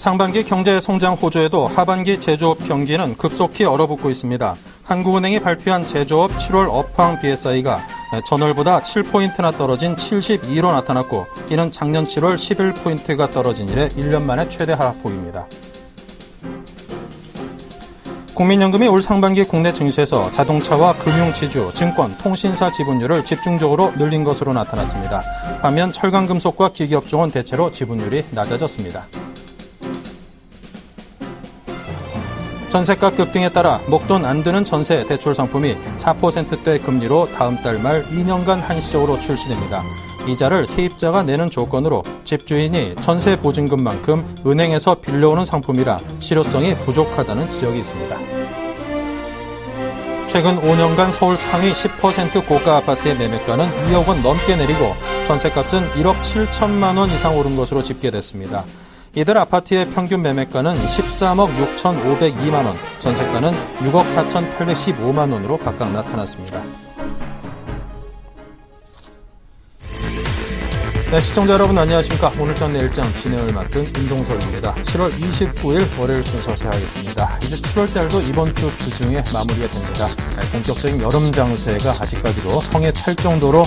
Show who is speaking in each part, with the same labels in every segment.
Speaker 1: 상반기 경제 성장 호조에도 하반기 제조업 경기는 급속히 얼어붙고 있습니다. 한국은행이 발표한 제조업 7월 업황 BSI가 전월보다 7포인트나 떨어진 72로 나타났고, 이는 작년 7월 11포인트가 떨어진 이래 1년 만에 최대 하락폭입니다. 국민연금이 올 상반기 국내 증시에서 자동차와 금융지주, 증권, 통신사 지분율을 집중적으로 늘린 것으로 나타났습니다. 반면 철강금속과 기기업종은 대체로 지분율이 낮아졌습니다. 전세가 급등에 따라 목돈 안 드는 전세 대출 상품이 4%대 금리로 다음 달 말 2년간 한시적으로 출시됩니다. 이자를 세입자가 내는 조건으로 집주인이 전세 보증금만큼 은행에서 빌려오는 상품이라 실효성이 부족하다는 지적이 있습니다. 최근 5년간 서울 상위 10% 고가 아파트의 매매가는 2억 원 넘게 내리고 전세값은 1억 7천만 원 이상 오른 것으로 집계됐습니다. 이들 아파트의 평균 매매가는 13억 6,502만 원, 전세가는 6억 4,815만 원으로 각각 나타났습니다. 네, 시청자 여러분 안녕하십니까. 오늘장 내일장 진행을 맡은 임동석입니다. 7월 29일 월요일 순서 시작하겠습니다. 이제 7월 달도 이번 주 주중에 마무리가 됩니다. 본격적인 여름 장세가 아직까지도 성에 찰 정도로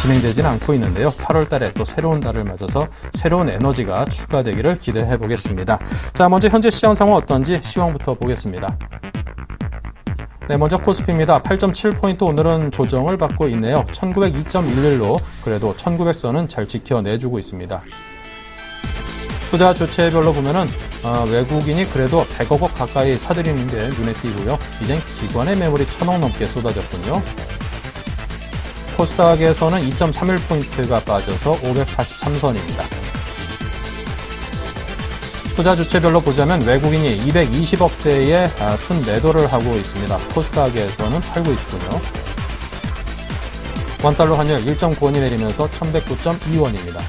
Speaker 1: 진행되지는 않고 있는데요. 8월 달에 또 새로운 달을 맞아서 새로운 에너지가 추가되기를 기대해 보겠습니다. 자, 먼저 현재 시장 상황 어떤지 시황부터 보겠습니다. 네, 먼저 코스피입니다. 8.7포인트 오늘은 조정을 받고 있네요. 1902.11로 그래도 1900선은 잘 지켜내주고 있습니다. 투자 주체별로 보면은 외국인이 그래도 100억 원 가까이 사들이는 게 눈에 띄고요. 이젠 기관의 매물이 1000억 넘게 쏟아졌군요. 코스닥에서는 2.31포인트가 빠져서 543선입니다. 투자 주체별로 보자면 외국인이 220억대의 순매도를 하고 있습니다. 코스닥에서는 팔고 있군요. 원달러 환율 1.9원이 내리면서 1109.2원입니다.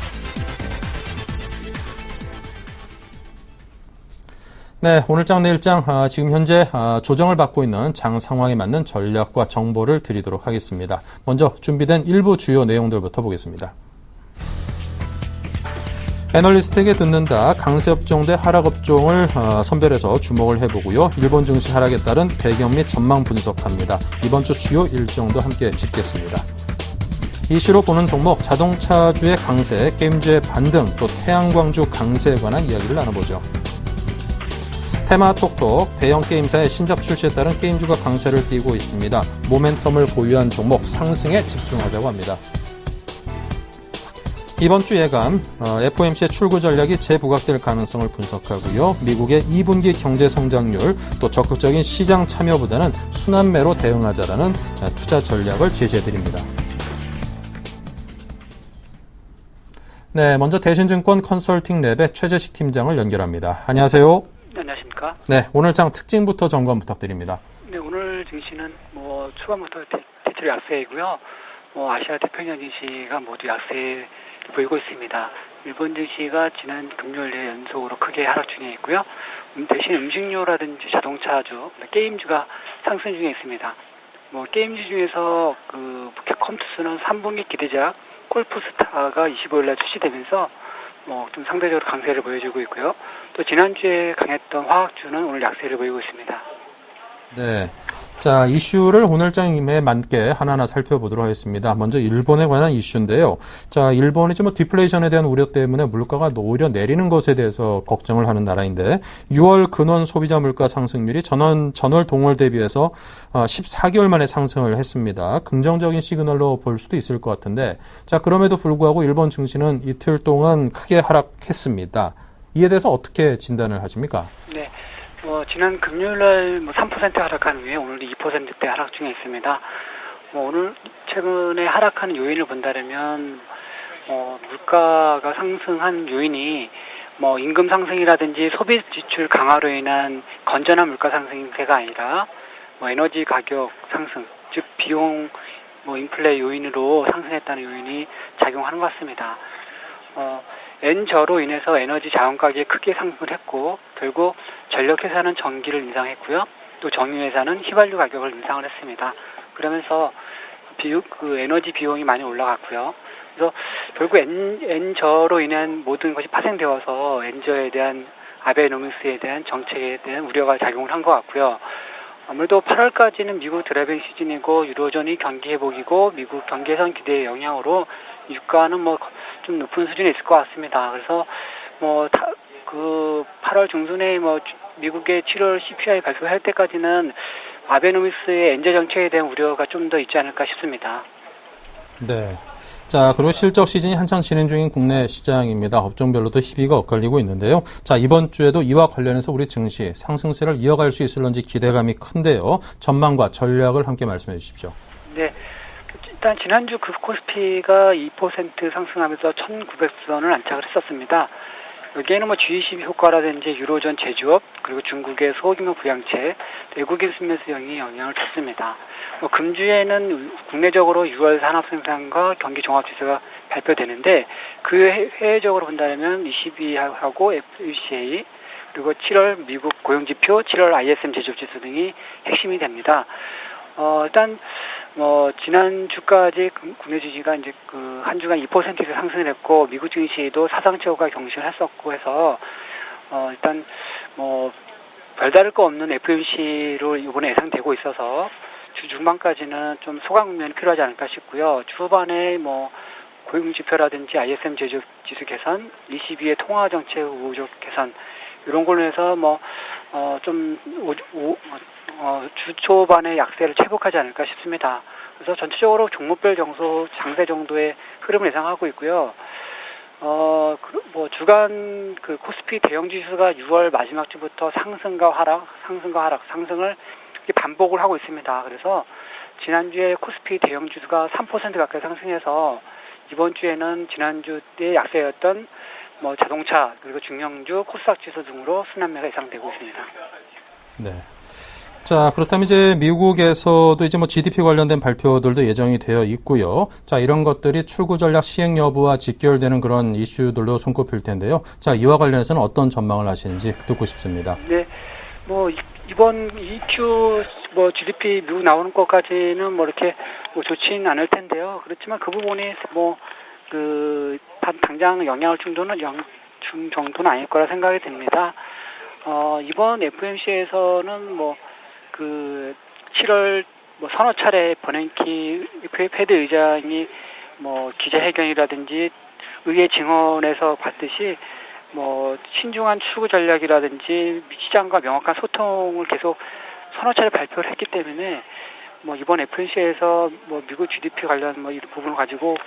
Speaker 1: 네, 오늘장 내일장 지금 현재 조정을 받고 있는 장 상황에 맞는 전략과 정보를 드리도록 하겠습니다. 먼저 준비된 일부 주요 내용들부터 보겠습니다. 애널리스트에게 듣는다. 강세업종 대 하락업종을 선별해서 주목을 해보고요. 일본 증시 하락에 따른 배경 및 전망 분석합니다. 이번 주 주요 일정도 함께 짚겠습니다. 이슈로 보는 종목, 자동차주의 강세, 게임주의 반등, 또 태양광주 강세에 관한 이야기를 나눠보죠. 테마 톡톡, 대형 게임사의 신작 출시에 따른 게임주가 강세를 띠고 있습니다. 모멘텀을 보유한 종목, 상승에 집중하자고 합니다. 이번 주 예감, FOMC의 출구 전략이 재부각될 가능성을 분석하고요. 미국의 2분기 경제 성장률, 또 적극적인 시장 참여보다는 순환매로 대응하자라는 투자 전략을 제시해드립니다. 네, 먼저 대신증권 컨설팅 랩의 최재식 팀장을 연결합니다. 안녕하세요.
Speaker 2: 네, 안녕하십니까.
Speaker 1: 네, 오늘 장 특징부터 점검 부탁드립니다.
Speaker 2: 네, 오늘 증시는 초반부터 대체로 약세이고요. 아시아 태평양 증시가 모두 약세 보이고 있습니다. 일본 증시가 지난 금요일에 연속으로 크게 하락 중에 있고요. 대신 음식료라든지 자동차주, 게임주가 상승 중에 있습니다. 게임주 중에서 캡컴투스는 3분기 기대작 골프스타가 25일날 출시되면서 좀 상대적으로 강세를 보여주고 있고요. 또 지난주에 강했던 화학주는 오늘 약세를 보이고 있습니다.
Speaker 1: 네. 자, 이슈를 오늘장에 맞게 하나하나 살펴보도록 하겠습니다. 먼저 일본에 관한 이슈인데요. 자, 일본이 좀 디플레이션에 대한 우려 때문에 물가가 오히려 내리는 것에 대해서 걱정을 하는 나라인데 6월 근원 소비자 물가 상승률이 전월 동월 대비해서 14개월 만에 상승을 했습니다. 긍정적인 시그널로 볼 수도 있을 것 같은데, 자, 그럼에도 불구하고 일본 증시는 이틀 동안 크게 하락했습니다. 이에 대해서 어떻게 진단을 하십니까?
Speaker 2: 네. 지난 금요일날 3% 하락한 후에 오늘도 2%대 하락 중에 있습니다. 오늘 최근에 하락하는 요인을 본다면 물가가 상승한 요인이 임금 상승이라든지 소비 지출 강화로 인한 건전한 물가 상승세가 아니라 에너지 가격 상승, 즉 비용 인플레 요인으로 상승했다는 요인이 작용하는 것 같습니다. N저로 인해서 에너지 자원 가격이 크게 상승을 했고, 결국 전력회사는 전기를 인상했고요. 또 정유회사는 휘발유 가격을 인상을 했습니다. 그러면서 에너지 비용이 많이 올라갔고요. 그래서 결국 N저로 인한 모든 것이 파생되어서 N저에 대한 아베노믹스에 대한 정책에 대한 우려가 작용을 한 것 같고요. 아무래도 8월까지는 미국 드라이빙 시즌이고 유로존이 경기 회복이고 미국 경기 개선 기대의 영향으로 유가는 뭐 좀 높은 수준에 있을 것 같습니다. 그래서 뭐 그 8월 중순에 뭐 미국의 7월 CPI 발표할 때까지는 아베노믹스의 엔제 정책에 대한 우려가 좀 더 있지 않을까 싶습니다.
Speaker 1: 네. 자, 그리고 실적 시즌이 한창 진행 중인 국내 시장입니다. 업종별로도 희비가 엇갈리고 있는데요. 자, 이번 주에도 이와 관련해서 우리 증시 상승세를 이어갈 수 있을런지 기대감이 큰데요. 전망과 전략을 함께 말씀해 주십시오.
Speaker 2: 네. 일단 지난주 그 코스피가 2% 상승하면서 1,900선을 안착을 했었습니다. 여기에는 뭐 G20 효과라든지 유로존 제조업, 그리고 중국의 소규모 부양책, 외국인 수면 수용이 영향을 줬습니다. 금주에는 국내적으로 6월 산업생산과 경기 종합지수가 발표되는데 그 해외적으로 본다면 22하고 FCA 그리고 7월 미국 고용지표, 7월 ISM 제조업지수 등이 핵심이 됩니다. 일단 지난 주까지 국내 주식이 이제 그 한 주간 2% 이상 상승을 했고 미국 증시도 사상 최고가 경신을 했었고 해서 일단 별다를 거 없는 FOMC로 이번에 예상되고 있어서 주 중반까지는 좀 소강 국면이 필요하지 않을까 싶고요. 주후반에 고용 지표라든지 ISM 제조 지수 개선, ECB의 통화 정책 우호적 개선 이런 걸로 해서 주 초반에 약세를 회복하지 않을까 싶습니다. 그래서 전체적으로 종목별 장세 정도의 흐름을 예상하고 있고요. 주간 그 코스피 대형 지수가 6월 마지막 주부터 상승과 하락, 상승을 반복을 하고 있습니다. 그래서 지난주에 코스피 대형 지수가 3% 가까이 상승해서 이번 주에는 지난주에 약세였던 자동차 그리고 중형주, 코스닥 지수 등으로 순환매가 예상되고 있습니다.
Speaker 1: 네. 자, 그렇다면 이제 미국에서도 이제 GDP 관련된 발표들도 예정이 되어 있고요. 자, 이런 것들이 출구 전략 시행 여부와 직결되는 그런 이슈들로 손꼽힐 텐데요. 자, 이와 관련해서는 어떤 전망을 하시는지 듣고 싶습니다.
Speaker 2: 네. 이번 EQ GDP 미국 나오는 것까지는 이렇게 좋지는 않을 텐데요. 그렇지만 그 부분이 당장 영향을 준 정도는 아닐 거라 생각이 듭니다. 이번 FOMC에서는 7월 서너 차례 버냉키 페드 의장이 기자회견이라든지 의회 증언에서 봤듯이 신중한 출구 전략이라든지 시장과 명확한 소통을 계속 서너 차례 발표를 했기 때문에 이번 FOMC에서 미국 GDP 관련 이런 부분을 가지고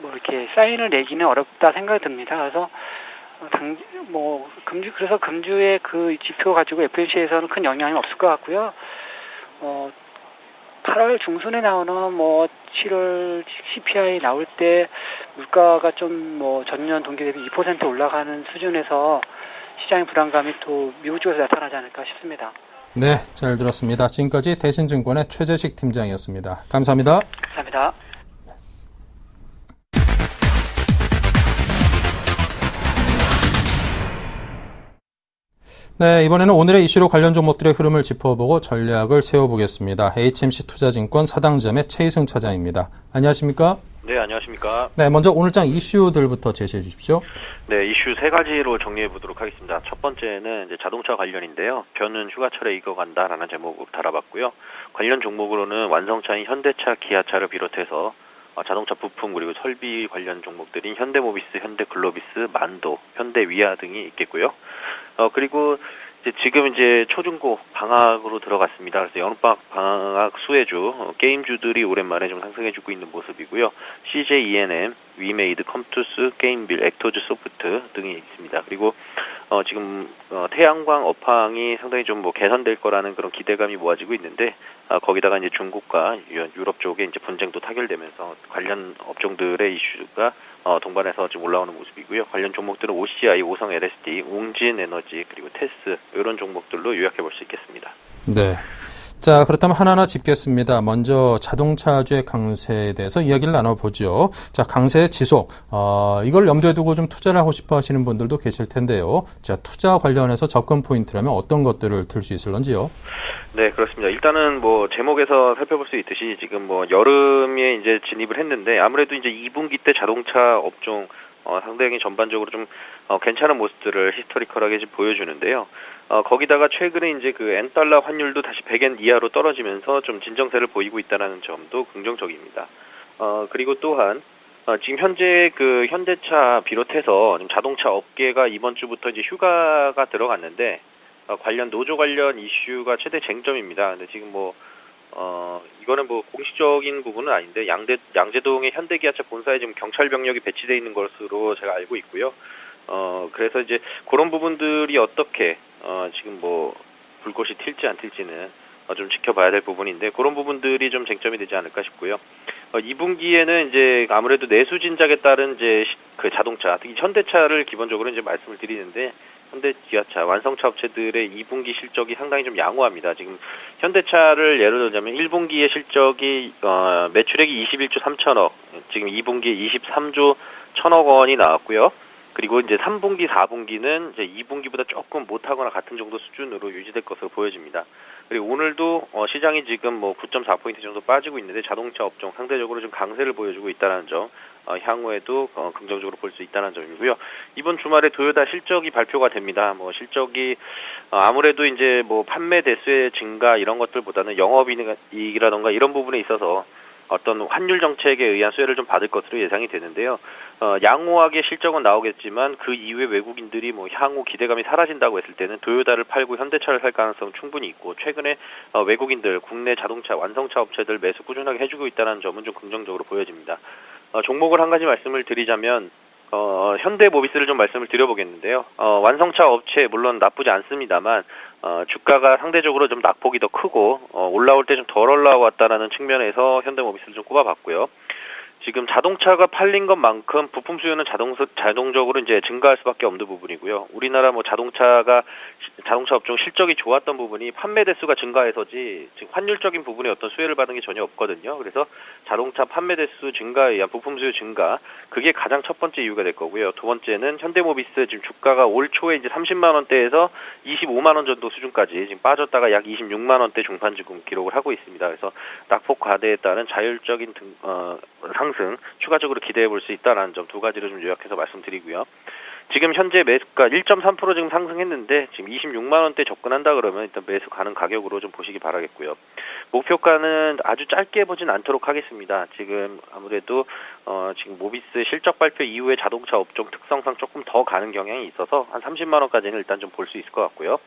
Speaker 2: 이렇게 사인을 내기는 어렵다 생각이 듭니다. 그래서 그래서 금주의 그 지표 가지고 FOMC에서는 큰 영향이 없을 것 같고요. 8월 중순에 나오는 7월 CPI 나올 때 물가가 좀 전년 동기 대비 2% 올라가는 수준에서 시장의 불안감이 또 미국 쪽에서 나타나지 않을까 싶습니다.
Speaker 1: 네, 잘 들었습니다. 지금까지 대신증권의 최재식 팀장이었습니다. 감사합니다.
Speaker 2: 감사합니다.
Speaker 1: 네, 이번에는 오늘의 이슈로 관련 종목들의 흐름을 짚어보고 전략을 세워보겠습니다. HMC 투자증권 사당점의 최희승 차장입니다. 안녕하십니까?
Speaker 3: 네, 안녕하십니까?
Speaker 1: 네, 먼저 오늘장 이슈들부터 제시해 주십시오.
Speaker 3: 네, 이슈 세 가지로 정리해 보도록 하겠습니다. 첫 번째는 이제 자동차 관련인데요. 벼는 휴가철에 익어간다라는 제목으로 달아봤고요. 관련 종목으로는 완성차인 현대차, 기아차를 비롯해서 자동차 부품 그리고 설비 관련 종목들인 현대모비스, 현대글로비스, 만도, 현대위아 등이 있겠고요. 그리고 지금 초중고 방학으로 들어갔습니다. 그래서 여름방학 수혜주, 게임주들이 오랜만에 좀 상승해주고 있는 모습이고요. CJ ENM, 위메이드, 컴투스, 게임빌, 액토즈 소프트 등이 있습니다. 그리고 지금 태양광 업황이 상당히 좀 개선될 거라는 그런 기대감이 모아지고 있는데 거기다가 중국과 유럽 쪽에 분쟁도 타결되면서 관련 업종들의 이슈가 동반해서 지금 올라오는 모습이고요. 관련 종목들은 OCI, 오성 LSD, 웅진에너지 그리고 테스 이런 종목들로 요약해 볼 수 있겠습니다.
Speaker 1: 네. 자, 그렇다면 하나하나 짚겠습니다. 먼저 자동차주의 강세에 대해서 이야기를 나눠보죠. 자, 강세의 지속, 이걸 염두에 두고 좀 투자를 하고 싶어 하시는 분들도 계실 텐데요. 자, 투자 관련해서 접근 포인트라면 어떤 것들을 들 수 있을런지요?
Speaker 3: 네, 그렇습니다. 일단은 제목에서 살펴볼 수 있듯이 지금 여름에 진입을 했는데 아무래도 2분기 때 자동차 업종 상당히 전반적으로 좀 괜찮은 모습들을 히스토리컬하게 지금 보여주는데요. 거기다가 최근에 이제 그 엔달러 환율도 다시 100엔 이하로 떨어지면서 좀 진정세를 보이고 있다는 점도 긍정적입니다. 그리고 또한 지금 현재 그 현대차 비롯해서 지금 자동차 업계가 이번 주부터 이제 휴가가 들어갔는데 관련 노조 관련 이슈가 최대 쟁점입니다. 근데 지금 이거는 공식적인 부분은 아닌데 양재동의 현대기아차 본사에 지금 경찰 병력이 배치되어 있는 것으로 제가 알고 있고요. 그래서 이제 그런 부분들이 어떻게 지금 불꽃이 튈지 안 튈지는 좀 지켜봐야 될 부분인데 그런 부분들이 좀 쟁점이 되지 않을까 싶고요. 2분기에는 이제 아무래도 내수 진작에 따른 이제 그 자동차, 특히 현대차를 기본적으로 이제 말씀을 드리는데 현대 기아차 완성차 업체들의 2분기 실적이 상당히 좀 양호합니다. 지금 현대차를 예를 들자면 1분기의 실적이 매출액이 21조 3천억, 지금 2분기에 23조 1천억 원이 나왔고요. 그리고 이제 3분기, 4분기는 이제 2분기보다 조금 못하거나 같은 정도 수준으로 유지될 것으로 보여집니다. 그리고 오늘도 시장이 지금 9.4포인트 정도 빠지고 있는데 자동차 업종 상대적으로 좀 강세를 보여주고 있다는 점, 향후에도 긍정적으로 볼 수 있다는 점이고요. 이번 주말에 도요타 실적이 발표가 됩니다. 실적이 아무래도 이제 판매 대수의 증가 이런 것들보다는 영업이익이라던가 이런 부분에 있어서 어떤 환율 정책에 의한 수혜를 좀 받을 것으로 예상이 되는데요. 양호하게 실적은 나오겠지만 그 이후에 외국인들이 향후 기대감이 사라진다고 했을 때는 도요타를 팔고 현대차를 살 가능성은 충분히 있고 최근에 외국인들 국내 자동차 완성차 업체들 매수 꾸준하게 해주고 있다는 점은 좀 긍정적으로 보여집니다. 종목을 한 가지 말씀을 드리자면 현대모비스를 좀 말씀을 드려보겠는데요. 완성차 업체 물론 나쁘지 않습니다만 주가가 상대적으로 좀 낙폭이 더 크고 올라올 때 좀 덜 올라왔다라는 측면에서 현대모비스를 좀 꼽아봤고요. 지금 자동차가 팔린 것만큼 부품 수요는 자동적으로 이제 증가할 수밖에 없는 부분이고요. 우리나라 자동차 업종 실적이 좋았던 부분이 판매 대수가 증가해서지 지금 환율적인 부분에 어떤 수혜를 받은 게 전혀 없거든요. 그래서 자동차 판매 대수 증가에 의한 부품 수요 증가, 그게 가장 첫 번째 이유가 될 거고요. 두 번째는 현대모비스 지금 주가가 올 초에 이제 30만 원대에서 25만 원 정도 수준까지 지금 빠졌다가 약 26만 원대 중반 지금 기록을 하고 있습니다. 그래서 낙폭 과대에 따른 자율적인 상승 추가적으로 기대해 볼 수 있다는 점 두 가지를 좀 요약해서 말씀드리고요. 지금 현재 매수가 1.3% 지금 상승했는데 지금 26만 원대 접근한다 그러면 일단 매수 가능 가격으로 좀 보시기 바라겠고요. 목표가는 아주 짧게 보진 않도록 하겠습니다. 지금 아무래도 지금 모비스 실적 발표 이후에 자동차 업종 특성상 조금 더 가는 경향이 있어서 한 30만 원까지는 일단 좀 볼 수 있을 것 같고요.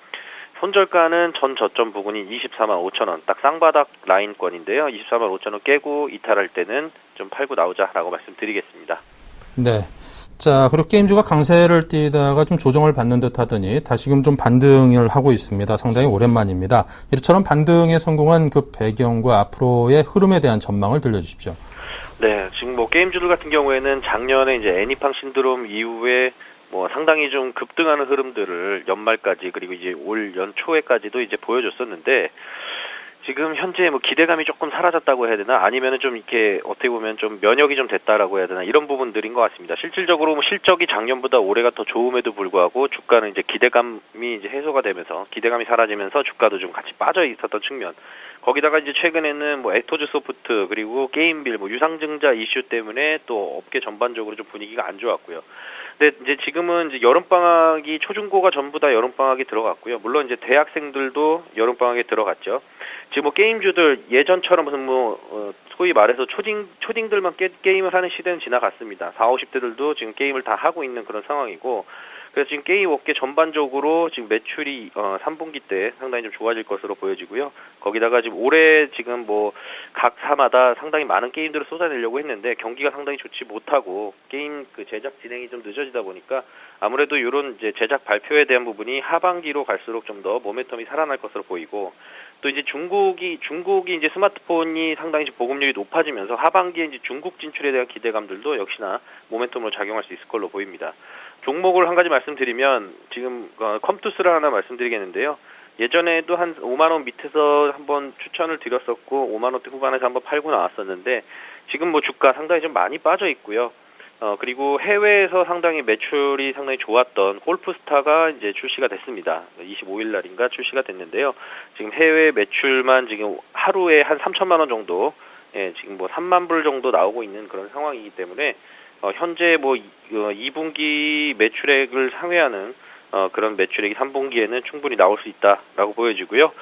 Speaker 3: 손절가는 전 저점 부분이 24만 5천 원, 딱 쌍바닥 라인권인데요. 24만 5천 원 깨고 이탈할 때는 좀 팔고 나오자라고 말씀드리겠습니다.
Speaker 1: 네. 자, 그리고 게임주가 강세를 띠다가 좀 조정을 받는 듯 하더니 다시금 좀 반등을 하고 있습니다. 상당히 오랜만입니다. 이처럼 반등에 성공한 그 배경과 앞으로의 흐름에 대한 전망을 들려주십시오.
Speaker 3: 네, 지금 게임주들 같은 경우에는 작년에 이제 애니팡 신드롬 이후에 상당히 좀 급등하는 흐름들을 연말까지 그리고 이제 올 연초에까지도 이제 보여줬었는데 지금 현재 기대감이 조금 사라졌다고 해야 되나 아니면은 좀 이렇게 어떻게 보면 좀 면역이 좀 됐다라고 해야 되나 이런 부분들인 것 같습니다. 실질적으로 실적이 작년보다 올해가 더 좋음에도 불구하고 주가는 이제 기대감이 이제 해소가 되면서 기대감이 사라지면서 주가도 좀 같이 빠져 있었던 측면. 거기다가 이제 최근에는 엑토즈 소프트 그리고 게임빌 유상증자 이슈 때문에 또 업계 전반적으로 좀 분위기가 안 좋았고요. 근데 이제 지금은 이제 여름방학이 초중고가 전부 다 여름방학이 들어갔고요. 물론 이제 대학생들도 여름방학에 들어갔죠. 지금 게임주들 예전처럼 무슨 소위 말해서 초딩들만 게임을 하는 시대는 지나갔습니다. 40, 50대들도 지금 게임을 다 하고 있는 그런 상황이고 그래서 지금 게임 업계 전반적으로 지금 매출이 3분기 때 상당히 좀 좋아질 것으로 보여지고요. 거기다가 지금 올해 지금 각 사마다 상당히 많은 게임들을 쏟아내려고 했는데 경기가 상당히 좋지 못하고 게임 그 제작 진행이 좀 늦어지다 보니까 아무래도 이런 이제 제작 발표에 대한 부분이 하반기로 갈수록 좀 더 모멘텀이 살아날 것으로 보이고 또 이제 중국이 이제 스마트폰이 상당히 보급률이 높아지면서 하반기에 이제 중국 진출에 대한 기대감들도 역시나 모멘텀으로 작용할 수 있을 걸로 보입니다. 종목을 한 가지 말씀드리면 지금 컴투스를 하나 말씀드리겠는데요. 예전에도 한 5만 원 밑에서 한번 추천을 드렸었고 5만 원대 후반에서 한번 팔고 나왔었는데 지금 주가 상당히 좀 많이 빠져 있고요. 그리고 해외에서 상당히 매출이 상당히 좋았던 홀프스타가 이제 출시가 됐습니다. 25일 날인가 출시가 됐는데요. 지금 해외 매출만 지금 하루에 한 3천만 원 정도, 지금 3만 불 정도 나오고 있는 그런 상황이기 때문에 현재 2분기 매출액을 상회하는 그런 매출액이 3분기에는 충분히 나올 수 있다라고 보여지고요.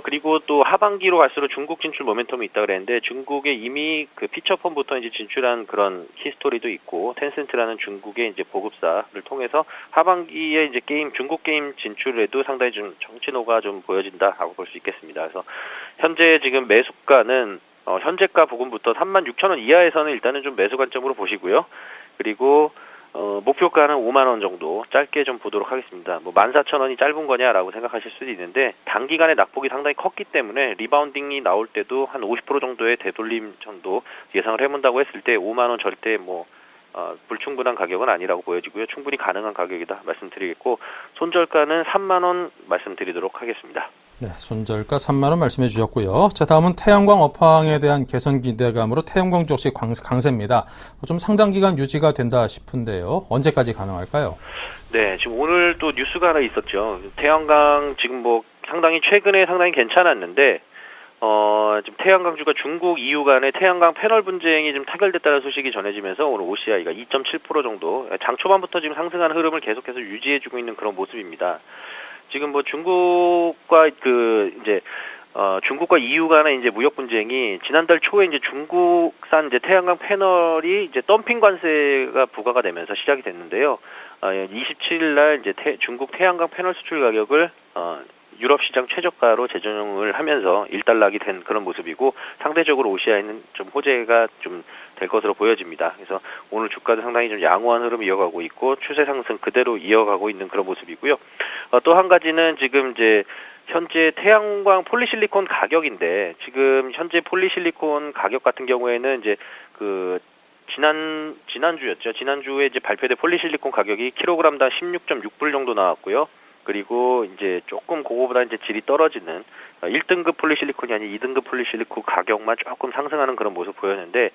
Speaker 3: 그리고 또 하반기로 갈수록 중국 진출 모멘텀이 있다 그랬는데 중국에 이미 그 피처폰부터 이제 진출한 그런 히스토리도 있고 텐센트라는 중국의 이제 보급사를 통해서 하반기에 이제 중국 게임 진출에도 상당히 좀 정치노가 좀 보여진다라고 볼 수 있겠습니다. 그래서 현재 지금 매수가는 현재가 부근부터 36,000원 이하에서는 일단은 좀 매수 관점으로 보시고요. 그리고 목표가는 5만 원 정도 짧게 좀 보도록 하겠습니다. 14,000원이 짧은 거냐라고 생각하실 수도 있는데 단기간에 낙폭이 상당히 컸기 때문에 리바운딩이 나올 때도 한 50% 정도의 되돌림 정도 예상을 해본다고 했을 때 5만 원 절대 불충분한 가격은 아니라고 보여지고요. 충분히 가능한 가격이다 말씀드리겠고 손절가는 3만 원 말씀드리도록 하겠습니다.
Speaker 1: 네, 손절가 3만 원 말씀해 주셨고요. 자, 다음은 태양광 업황에 대한 개선 기대감으로 태양광 역시 강세입니다. 좀 상당 기간 유지가 된다 싶은데요. 언제까지 가능할까요?
Speaker 3: 네, 지금 오늘 또 뉴스가 하나 있었죠. 태양광 지금 상당히 최근에 상당히 괜찮았는데 지금 태양광주가 중국 EU 간의 태양광 패널 분쟁이 좀 타결됐다는 소식이 전해지면서 오늘 OCI가 2.7% 정도 장 초반부터 지금 상승하는 흐름을 계속해서 유지해주고 있는 그런 모습입니다. 지금 중국과 중국과 EU 간의 이제 무역 분쟁이 지난달 초에 이제 중국산 이제 태양광 패널이 이제 덤핑 관세가 부과가 되면서 시작이 됐는데요. 27일 날 이제 중국 태양광 패널 수출 가격을 유럽 시장 최저가로 재조정을 하면서 일단락이 된 그런 모습이고 상대적으로 OCI는 좀 호재가 좀 될 것으로 보여집니다. 그래서 오늘 주가도 상당히 좀 양호한 흐름을 이어가고 있고 추세 상승 그대로 이어가고 있는 그런 모습이고요. 또 한 가지는 지금 이제 현재 태양광 폴리실리콘 가격인데 지금 현재 폴리실리콘 가격 같은 경우에는 이제 지난주였죠. 지난주에 이제 발표된 폴리실리콘 가격이 킬로그램당 16.6불 정도 나왔고요. 그리고 이제 조금 그거보다 이제 질이 떨어지는 1등급 폴리실리콘이 아닌 2등급 폴리실리콘 가격만 조금 상승하는 그런 모습 보였는데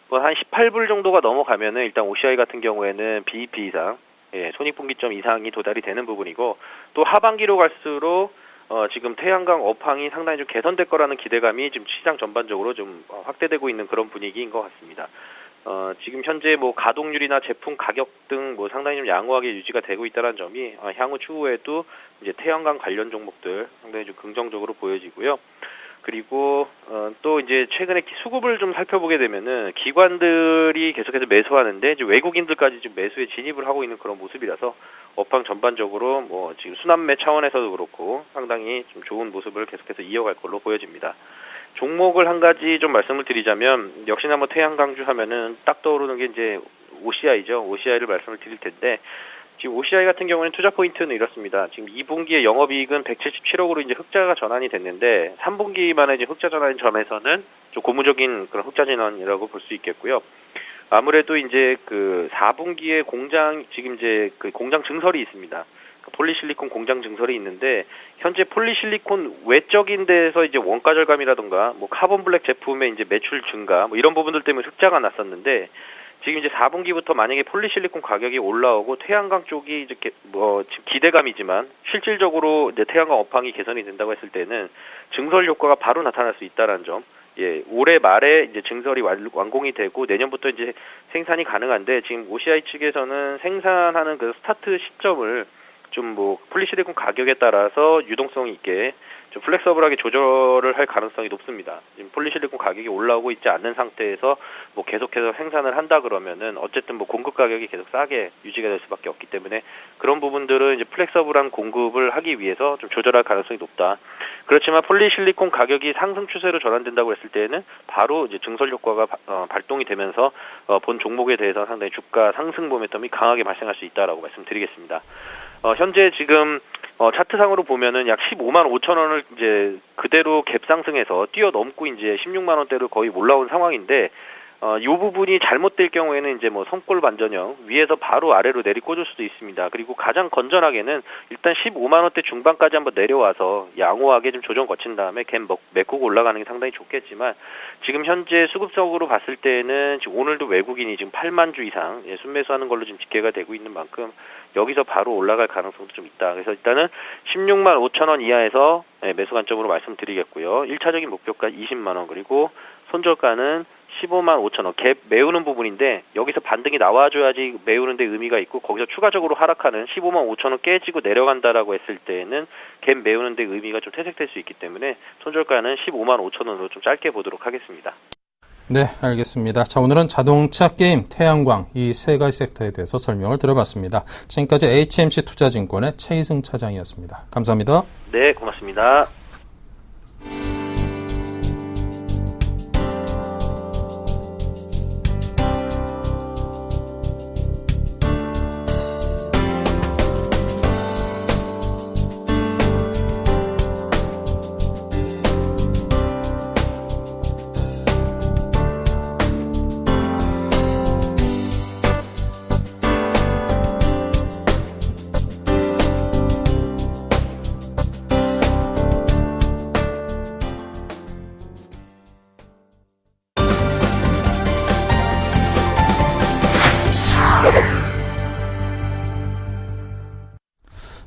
Speaker 3: 한 18불 정도가 넘어가면은 일단 OCI 같은 경우에는 BEP 이상, 손익분기점 이상이 도달이 되는 부분이고 또 하반기로 갈수록 지금 태양광 업황이 상당히 좀 개선될 거라는 기대감이 지금 시장 전반적으로 좀 확대되고 있는 그런 분위기인 것 같습니다. 지금 현재 가동률이나 제품 가격 등 상당히 좀 양호하게 유지가 되고 있다는 점이 향후 추후에도 이제 태양광 관련 종목들 상당히 좀 긍정적으로 보여지고요. 그리고 또 이제 최근에 수급을 좀 살펴보게 되면은 기관들이 계속해서 매수하는데 이제 외국인들까지 지금 매수에 진입을 하고 있는 그런 모습이라서 업황 전반적으로 지금 순환매 차원에서도 그렇고 상당히 좀 좋은 모습을 계속해서 이어갈 걸로 보여집니다. 종목을 한 가지 좀 말씀을 드리자면 역시나 태양광주 하면은 딱 떠오르는 게 이제 OCI죠. OCI를 말씀을 드릴 텐데 지금 OCI 같은 경우는 투자 포인트는 이렇습니다. 지금 2분기에 영업이익은 177억으로 이제 흑자가 전환이 됐는데 3분기만에 이제 흑자 전환인 점에서는 좀 고무적인 그런 흑자 전환이라고 볼 수 있겠고요. 아무래도 이제 4분기에 지금 이제 공장 증설이 있습니다. 폴리실리콘 공장 증설이 있는데 현재 폴리실리콘 외적인 데에서 이제 원가 절감이라든가 카본 블랙 제품의 이제 매출 증가 이런 부분들 때문에 흑자가 났었는데 지금 이제 4분기부터 만약에 폴리실리콘 가격이 올라오고 태양광 쪽이 이제 지금 기대감이지만 실질적으로 이제 태양광 업황이 개선이 된다고 했을 때는 증설 효과가 바로 나타날 수 있다라는 점. 올해 말에 이제 증설이 완공이 되고 내년부터 이제 생산이 가능한데 지금 OCI 측에서는 생산하는 그 스타트 시점을 좀 폴리실리콘 가격에 따라서 유동성 있게 좀 플렉서블하게 조절을 할 가능성이 높습니다. 지금 폴리실리콘 가격이 올라오고 있지 않는 상태에서 계속해서 생산을 한다 그러면은 어쨌든 공급 가격이 계속 싸게 유지가 될 수밖에 없기 때문에 그런 부분들은 이제 플렉서블한 공급을 하기 위해서 좀 조절할 가능성이 높다. 그렇지만 폴리실리콘 가격이 상승 추세로 전환된다고 했을 때는 바로 이제 증설 효과가 발동이 되면서 본 종목에 대해서 상당히 주가 상승 모멘텀이 강하게 발생할 수 있다라고 말씀드리겠습니다. 현재 지금 차트상으로 보면은 약 15만 5천 원을 이제 그대로 갭 상승해서 뛰어넘고 이제 16만 원대로 거의 올라온 상황인데 이 부분이 잘못될 경우에는 이제 선골 반전형 위에서 바로 아래로 내리꽂을 수도 있습니다. 그리고 가장 건전하게는 일단 15만 원대 중반까지 한번 내려와서 양호하게 좀 조정 거친 다음에 갭 메꾸고 올라가는 게 상당히 좋겠지만 지금 현재 수급적으로 봤을 때는 지금 오늘도 외국인이 지금 8만 주 이상 순매수하는 걸로 지금 집계가 되고 있는 만큼 여기서 바로 올라갈 가능성도 좀 있다. 그래서 일단은 16만 5천 원 이하에서 매수 관점으로 말씀드리겠고요. 1차적인 목표가 20만 원 그리고 손절가는 15만 5천 원 갭 메우는 부분인데 여기서 반등이 나와줘야지 메우는 데 의미가 있고 거기서 추가적으로 하락하는 15만 5천 원 깨지고 내려간다라고 했을 때는 갭 메우는 데 의미가 좀 퇴색될 수 있기 때문에 손절가는 15만 5천 원으로 좀 짧게 보도록 하겠습니다.
Speaker 1: 네, 알겠습니다. 자, 오늘은 자동차, 게임, 태양광 이 세 가지 섹터에 대해서 설명을 들어봤습니다. 지금까지 HMC 투자증권의 최희승 차장이었습니다. 감사합니다.
Speaker 3: 네, 고맙습니다.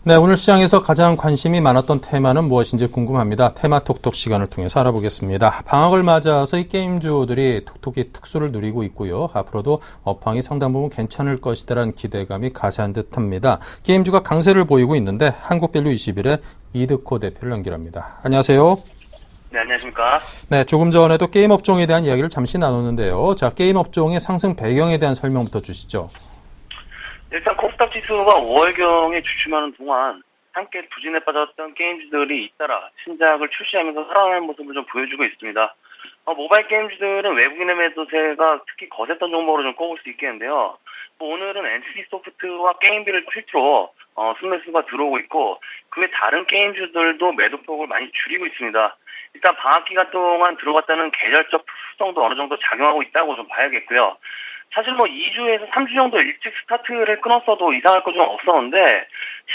Speaker 1: 네, 오늘 시장에서 가장 관심이 많았던 테마는 무엇인지 궁금합니다. 테마톡톡 시간을 통해서 알아보겠습니다. 방학을 맞아서 이 게임주들이 톡톡이 특수를 누리고 있고요. 앞으로도 업황이 상당 부분 괜찮을 것이다라는 기대감이 가세한 듯합니다. 게임주가 강세를 보이고 있는데 한국밸류21의 이득호 대표를 연결합니다. 안녕하세요.
Speaker 4: 네, 안녕하십니까.
Speaker 1: 네, 조금 전에도 게임 업종에 대한 이야기를 잠시 나눴는데요. 자, 게임 업종의 상승 배경에 대한 설명부터 주시죠.
Speaker 4: 일단 코스닥 지수가 5월경에 주춤하는 동안 함께 부진에 빠졌던 게임주들이 잇따라 신작을 출시하면서 살아나는 모습을 좀 보여주고 있습니다. 모바일 게임주들은 외국인의 매도세가 특히 거셌던 종목으로 좀 꼽을 수 있겠는데요. 오늘은 NC소프트와 게임비를 필두로 순매수가 들어오고 있고 그 외 다른 게임주들도 매도폭을 많이 줄이고 있습니다. 일단 방학 기간 동안 들어갔다는 계절적 특수성도 어느 정도 작용하고 있다고 좀 봐야겠고요. 사실 2주에서 3주 정도 일찍 스타트를 끊었어도 이상할 거 좀 없었는데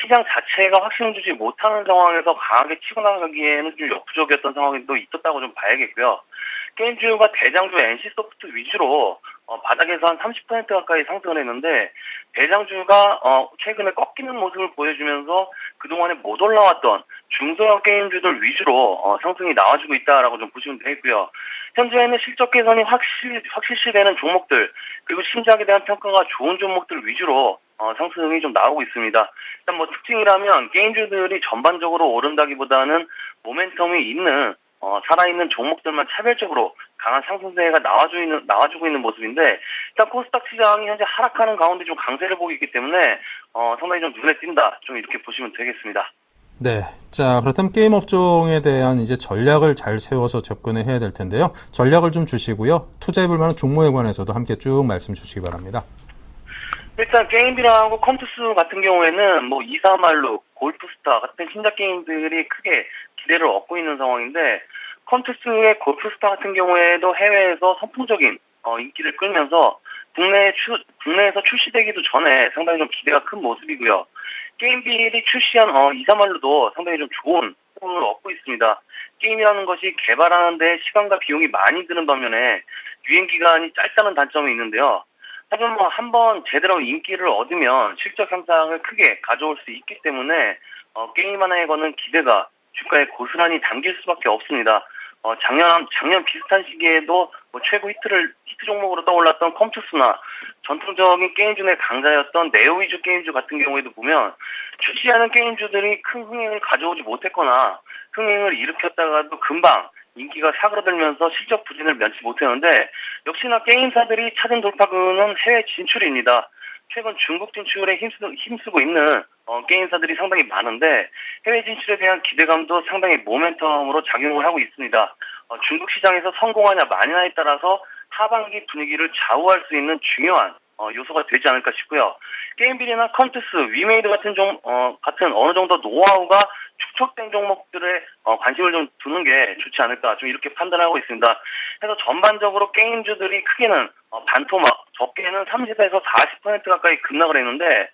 Speaker 4: 시장 자체가 확신 주지 못하는 상황에서 강하게 치고 나가기에는 좀 역부족이었던 상황이 또 있었다고 좀 봐야겠고요. 게임주가 대장주 NC소프트 위주로 바닥에서 한 30% 가까이 상승을 했는데 대장주가 최근에 꺾이는 모습을 보여주면서 그동안에 못 올라왔던 중소형 게임주들 위주로 상승이 나와주고 있다라고 좀 보시면 되겠고요. 현재는 실적 개선이 확실시되는 종목들 그리고 신작에 대한 평가가 좋은 종목들 위주로 상승이 좀 나오고 있습니다. 일단 특징이라면 게임주들이 전반적으로 오른다기보다는 모멘텀이 있는 살아있는 종목들만 차별적으로 강한 상승세가 나와주고 있는 모습인데 일단 코스닥 시장이 현재 하락하는 가운데 좀 강세를 보이고 있기 때문에 상당히 좀 눈에 띈다. 좀 이렇게 보시면 되겠습니다.
Speaker 1: 네. 자, 그렇다면 게임 업종에 대한 이제 전략을 잘 세워서 접근을 해야 될 텐데요. 전략을 좀 주시고요. 투자해볼 만한 종목에 관해서도 함께 쭉 말씀 주시기 바랍니다.
Speaker 4: 일단 게임이랑 컴투스 같은 경우에는 2사말루, 골프스타 같은 신작 게임들이 크게 기대를 얻고 있는 상황인데 컴투스의 골프스타 같은 경우에도 해외에서 선풍적인 인기를 끌면서 국내에서 출시되기도 전에 상당히 좀 기대가 큰 모습이고요. 게임빌이 출시한 2사말루도 상당히 좀 좋은 호응을 얻고 있습니다. 게임이라는 것이 개발하는데 시간과 비용이 많이 드는 반면에 유행 기간이 짧다는 단점이 있는데요. 하지만 한번 제대로 인기를 얻으면 실적 향상을 크게 가져올 수 있기 때문에 게임 하나에 거는 기대가 주가에 고스란히 담길 수밖에 없습니다. 작년 비슷한 시기에도 최고 히트 종목으로 떠올랐던 컴투스나 전통적인 게임주의 강자였던 네오 위주 게임주 같은 경우에도 보면 출시하는 게임주들이 큰 흥행을 가져오지 못했거나 흥행을 일으켰다가도 금방 인기가 사그라들면서 실적 부진을 면치 못했는데 역시나 게임사들이 찾은 돌파구는 해외 진출입니다. 최근 중국 진출에 힘쓰고 있는 게임사들이 상당히 많은데 해외 진출에 대한 기대감도 상당히 모멘텀으로 작용을 하고 있습니다. 중국 시장에서 성공하냐 마냐에 따라서 하반기 분위기를 좌우할 수 있는 중요한 요소가 되지 않을까 싶고요. 게임빌이나 컴투스, 위메이드 같은 어느 정도 노하우가 축적된 종목들에 관심을 좀 두는 게 좋지 않을까 좀 이렇게 판단하고 있습니다. 그래서 전반적으로 게임주들이 크게는 반토막, 적게는 30에서 40% 가까이 급락을 했는데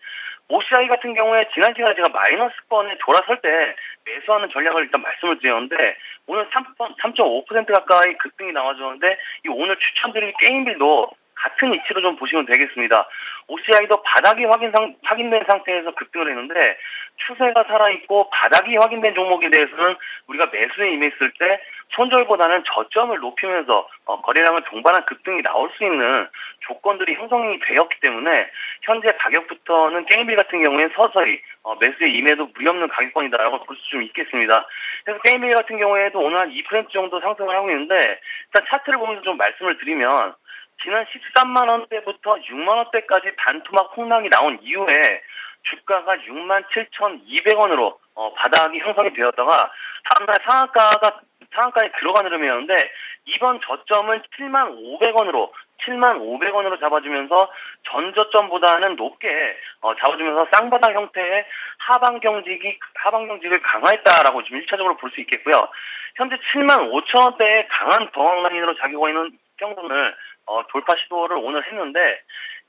Speaker 4: OCI 같은 경우에 지난 시간에 제가 마이너스권에 돌아설 때 매수하는 전략을 일단 말씀을 드렸는데 오늘 3.5% 가까이 급등이 나와줬는데 이 오늘 추천드릴 게임빌도 같은 이치로 좀 보시면 되겠습니다. OCI도 바닥이 확인된 상태에서 급등을 했는데 추세가 살아있고 바닥이 확인된 종목에 대해서는 우리가 매수에 임했을 때 손절보다는 저점을 높이면서 거래량을 동반한 급등이 나올 수 있는 조건들이 형성이 되었기 때문에 현재 가격부터는 게임빌 같은 경우에는 서서히 매수에 임해도 무리 없는 가격권이다라고 볼 수 좀 있겠습니다. 그래서 게임빌 같은 경우에도 오늘 한 2% 정도 상승을 하고 있는데, 일단 차트를 보면서 좀 말씀을 드리면 지난 13만 원대부터 6만 원대까지 반토막 폭락이 나온 이후에 주가가 67,200원으로 바닥이 형성이 되었다가 다음날 상한가에 들어간 흐름이었는데, 이번 저점은 7,500원으로 잡아주면서 전 저점보다는 높게 잡아주면서 쌍바닥 형태의 하방 경직을 강화했다라고 지금 1차적으로 볼 수 있겠고요. 현재 75,000원대의 강한 버황 라인으로 작용하고 있는 평균을 돌파 시도를 오늘 했는데,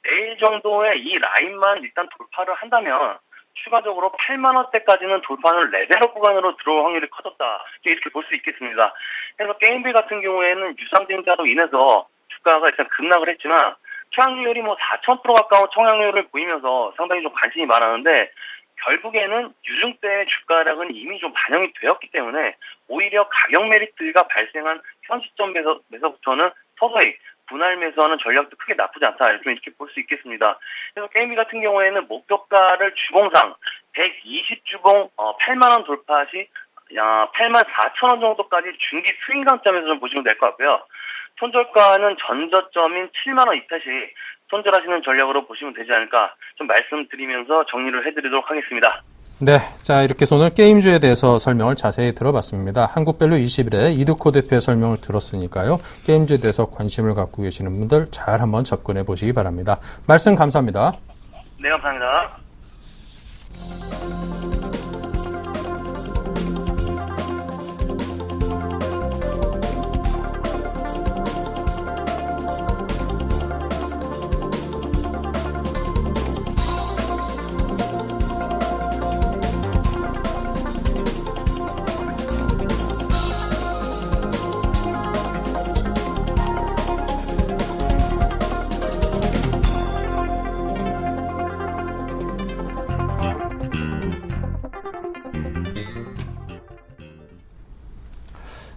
Speaker 4: 내일 정도에 이 라인만 일단 돌파를 한다면 추가적으로 8만 원대까지는 돌파는 레벨업 구간으로 들어올 확률이 커졌다, 이렇게 볼 수 있겠습니다. 그래서 게임빌 같은 경우에는 유상증자로 인해서 주가가 일단 급락을 했지만 청약률이 4,000% 가까운 청약률을 보이면서 상당히 좀 관심이 많았는데, 결국에는 유증대의 주가락은 이미 좀 반영이 되었기 때문에 오히려 가격 메리트가 발생한 현 시점에서부터는 서서히 분할 매수하는 전략도 크게 나쁘지 않다, 이렇게 볼 수 있겠습니다. 그래서 게임비 같은 경우에는 목표가를 주봉상 120주봉 8만 원 돌파 시 8만 4천 원 정도까지 중기 스윙 강점에서 좀 보시면 될 것 같고요. 손절가는 전저점인 7만 원 이탈 시 손절하시는 전략으로 보시면 되지 않을까 좀 말씀드리면서 정리를 해드리도록 하겠습니다.
Speaker 1: 네, 자 이렇게 해서 오늘 게임주에 대해서 설명을 자세히 들어봤습니다. 한국밸류 21의 이두코 대표의 설명을 들었으니까요. 게임주에 대해서 관심을 갖고 계시는 분들 잘 한번 접근해 보시기 바랍니다. 말씀 감사합니다.
Speaker 4: 네, 감사합니다.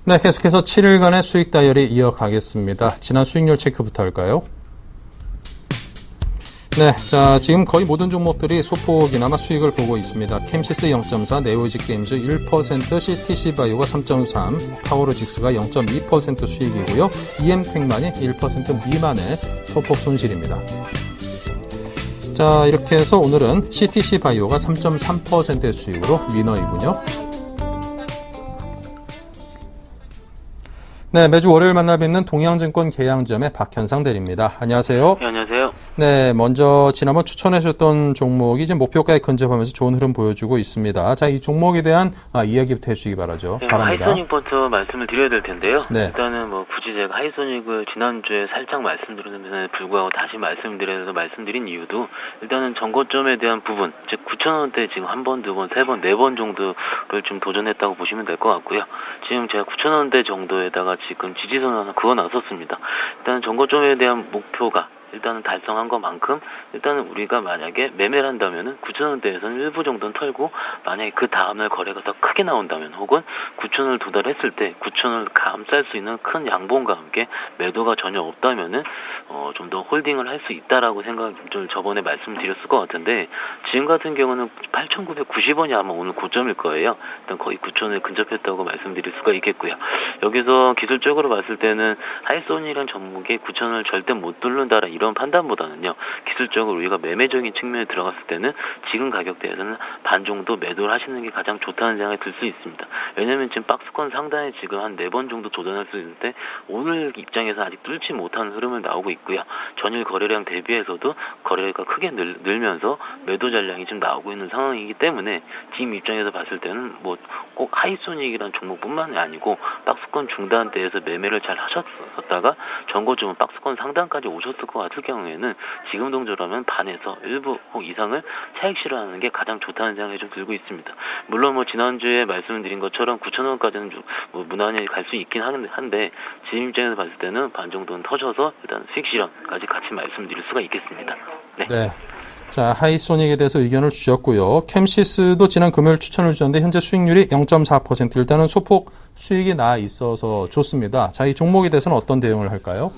Speaker 1: 네, 계속해서 7일간의 수익 다이어리 이어가겠습니다. 지난 수익률 체크부터 할까요? 네, 자 지금 거의 모든 종목들이 소폭이나마 수익을 보고 있습니다. 캠시스 0.4, 네오이직 게임즈 1%, CTC바이오가 3.3, 타오로직스가 0.2% 수익이고요. EM텍만이 1% 미만의 소폭 손실입니다. 자 이렇게 해서 오늘은 CTC바이오가 3.3%의 수익으로 위너이군요. 네, 매주 월요일 만나 뵙는 동양증권 계양점의 박현상 대리입니다. 안녕하세요.
Speaker 3: 네, 안녕하세요.
Speaker 1: 네, 먼저 지난번 추천해 주셨던 종목이 지금 목표가에 근접하면서 좋은 흐름 보여주고 있습니다. 자, 이 종목에 대한 이야기부터 해주시기 바라죠.
Speaker 5: 네,
Speaker 1: 바랍니다.
Speaker 5: 하이소닉부터 말씀을 드려야 될 텐데요.
Speaker 1: 네.
Speaker 5: 일단은 굳이 제가 하이소닉을 지난주에 살짝 말씀드렸는데 불구하고 다시 말씀드린 이유도 일단은 전고점에 대한 부분, 즉 9,000원대 지금 한 번, 두 번, 세 번, 네 번 정도를 좀 도전했다고 보시면 될 것 같고요. 지금 제가 9,000원대 정도에다가 지금 지지선 하나 그어놨었습니다. 일단 전고점에 대한 목표가 일단은 달성한 것만큼 일단은 우리가 만약에 매매를 한다면은 9,000원대에서는 일부 정도는 털고 만약에 그 다음날 거래가 더 크게 나온다면 혹은 9,000원을 도달했을 때 9,000원을 감쌀 수 있는 큰 양봉과 함께 매도가 전혀 없다면은 좀 더 홀딩을 할 수 있다라고 생각을 좀 저번에 말씀드렸을 것 같은데 지금 같은 경우는 8,990원이 아마 오늘 고점일 거예요. 일단 거의 9,000원에 근접했다고 말씀드릴 수가 있겠고요. 여기서 기술적으로 봤을 때는 하이소닉이라는 종목이 9,000원을 절대 못 뚫는다라 이런 판단보다는요, 기술적으로 우리가 매매적인 측면에 들어갔을 때는 지금 가격대에서는 반 정도 매도를 하시는 게 가장 좋다는 생각이 들 수 있습니다. 왜냐면 지금 박스권 상단에 지금 한 4번 정도 도전할 수 있는데 오늘 입장에서 아직 뚫지 못하는 흐름을 나오고 있고요. 전일 거래량 대비해서도 거래가 크게 늘면서 매도 잔량이 지금 나오고 있는 상황이기 때문에 지금 입장에서 봤을 때는 꼭 하이소닉이라는 종목뿐만이 아니고 박스권 중단대에서 매매를 잘 하셨었다가 전고점은 박스권 상단까지 오셨을 것 같을 경우에는 지금 동조라면 반에서 일부 혹 이상을 차익 실현하는 게 가장 좋다는 생각이 좀 들고 있습니다. 물론 뭐 지난주에 말씀드린 것처럼 9,000원까지는 좀 뭐 무난히 갈 수 있긴 한데 지금 입장에서 봤을 때는 반 정도는 터져서 일단 수익 실현까지 같이 말씀드릴 수가 있겠습니다. 네.
Speaker 1: 네. 자, 하이소닉에 대해서 의견을 주셨고요. 캠시스도 지난 금요일 추천을 주셨는데 현재 수익률이 0.4%. 일단은 소폭 수익이 나 있어서 좋습니다. 자, 이 종목에 대해서는 어떤 대응을 할까요?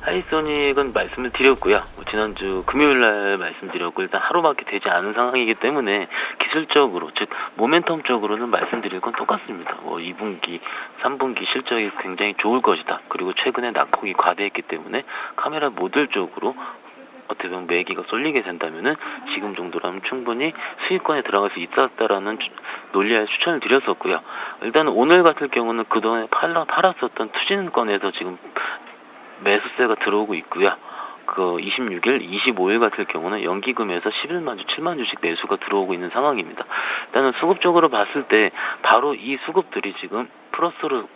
Speaker 5: 하이소닉은 말씀을 드렸고요. 지난주 금요일날 말씀드렸고 일단 하루밖에 되지 않은 상황이기 때문에 기술적으로 즉 모멘텀적으로는 말씀드릴 건 똑같습니다. 2분기, 3분기 실적이 굉장히 좋을 것이다. 그리고 최근에 낙폭이 과대했기 때문에 카메라 모듈 쪽으로 어떻게 보면 매기가 쏠리게 된다면은 지금 정도라면 충분히 수익권에 들어갈 수 있었다라는 논리에 추천을 드렸었고요. 일단 오늘 같은 경우는 그동안에 팔았었던 투진권에서 지금 매수세가 들어오고 있고요. 26일, 25일 같은 경우는 연기금에서 11만 주, 7만 주씩 매수가 들어오고 있는 상황입니다. 일단은 수급적으로 봤을 때 바로 이 수급들이 지금 플러스로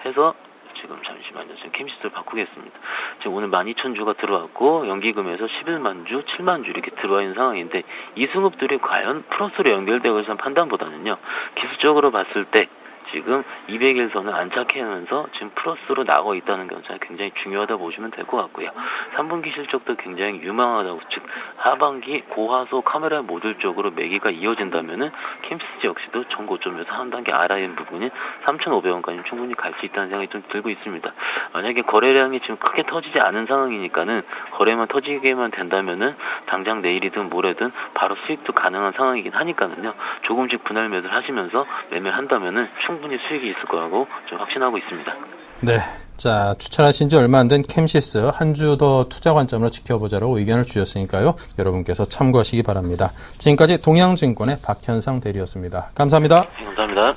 Speaker 5: 해서 지금 잠시만요. 지금 캠시스를 바꾸겠습니다. 지금 오늘 12,000주가 들어왔고 연기금에서 11만 주, 7만 주 이렇게 들어와 있는 상황인데 이 수급들이 과연 플러스로 연결되고 있는 판단보다는요. 기술적으로 봤을 때 지금 200일선을 안착하면서 지금 플러스로 나고 있다는 경우가 굉장히 중요하다 보시면 될 것 같고요. 3분기 실적도 굉장히 유망하다고 즉 하반기 고화소 카메라 모듈 쪽으로 매기가 이어진다면은 캠시스 역시도 전 고점에서 한 단계 아래인 부분인 3,500원까지 충분히 갈 수 있다는 생각이 좀 들고 있습니다. 만약에 거래량이 지금 크게 터지지 않은 상황이니까는 거래만 터지게만 된다면은 당장 내일이든 모레든 바로 수익도 가능한 상황이긴 하니까는요. 조금씩 분할 매수를 하시면서 매매를 한다면은 충분히 수익이 있을 거라고 좀 확신하고 있습니다.
Speaker 1: 네. 자, 추천하신 지 얼마 안 된 캠시스 한 주 더 투자 관점으로 지켜보자라고 의견을 주셨으니까요. 여러분께서 참고하시기 바랍니다. 지금까지 동양증권의 박현상 대리였습니다. 감사합니다.
Speaker 5: 감사합니다.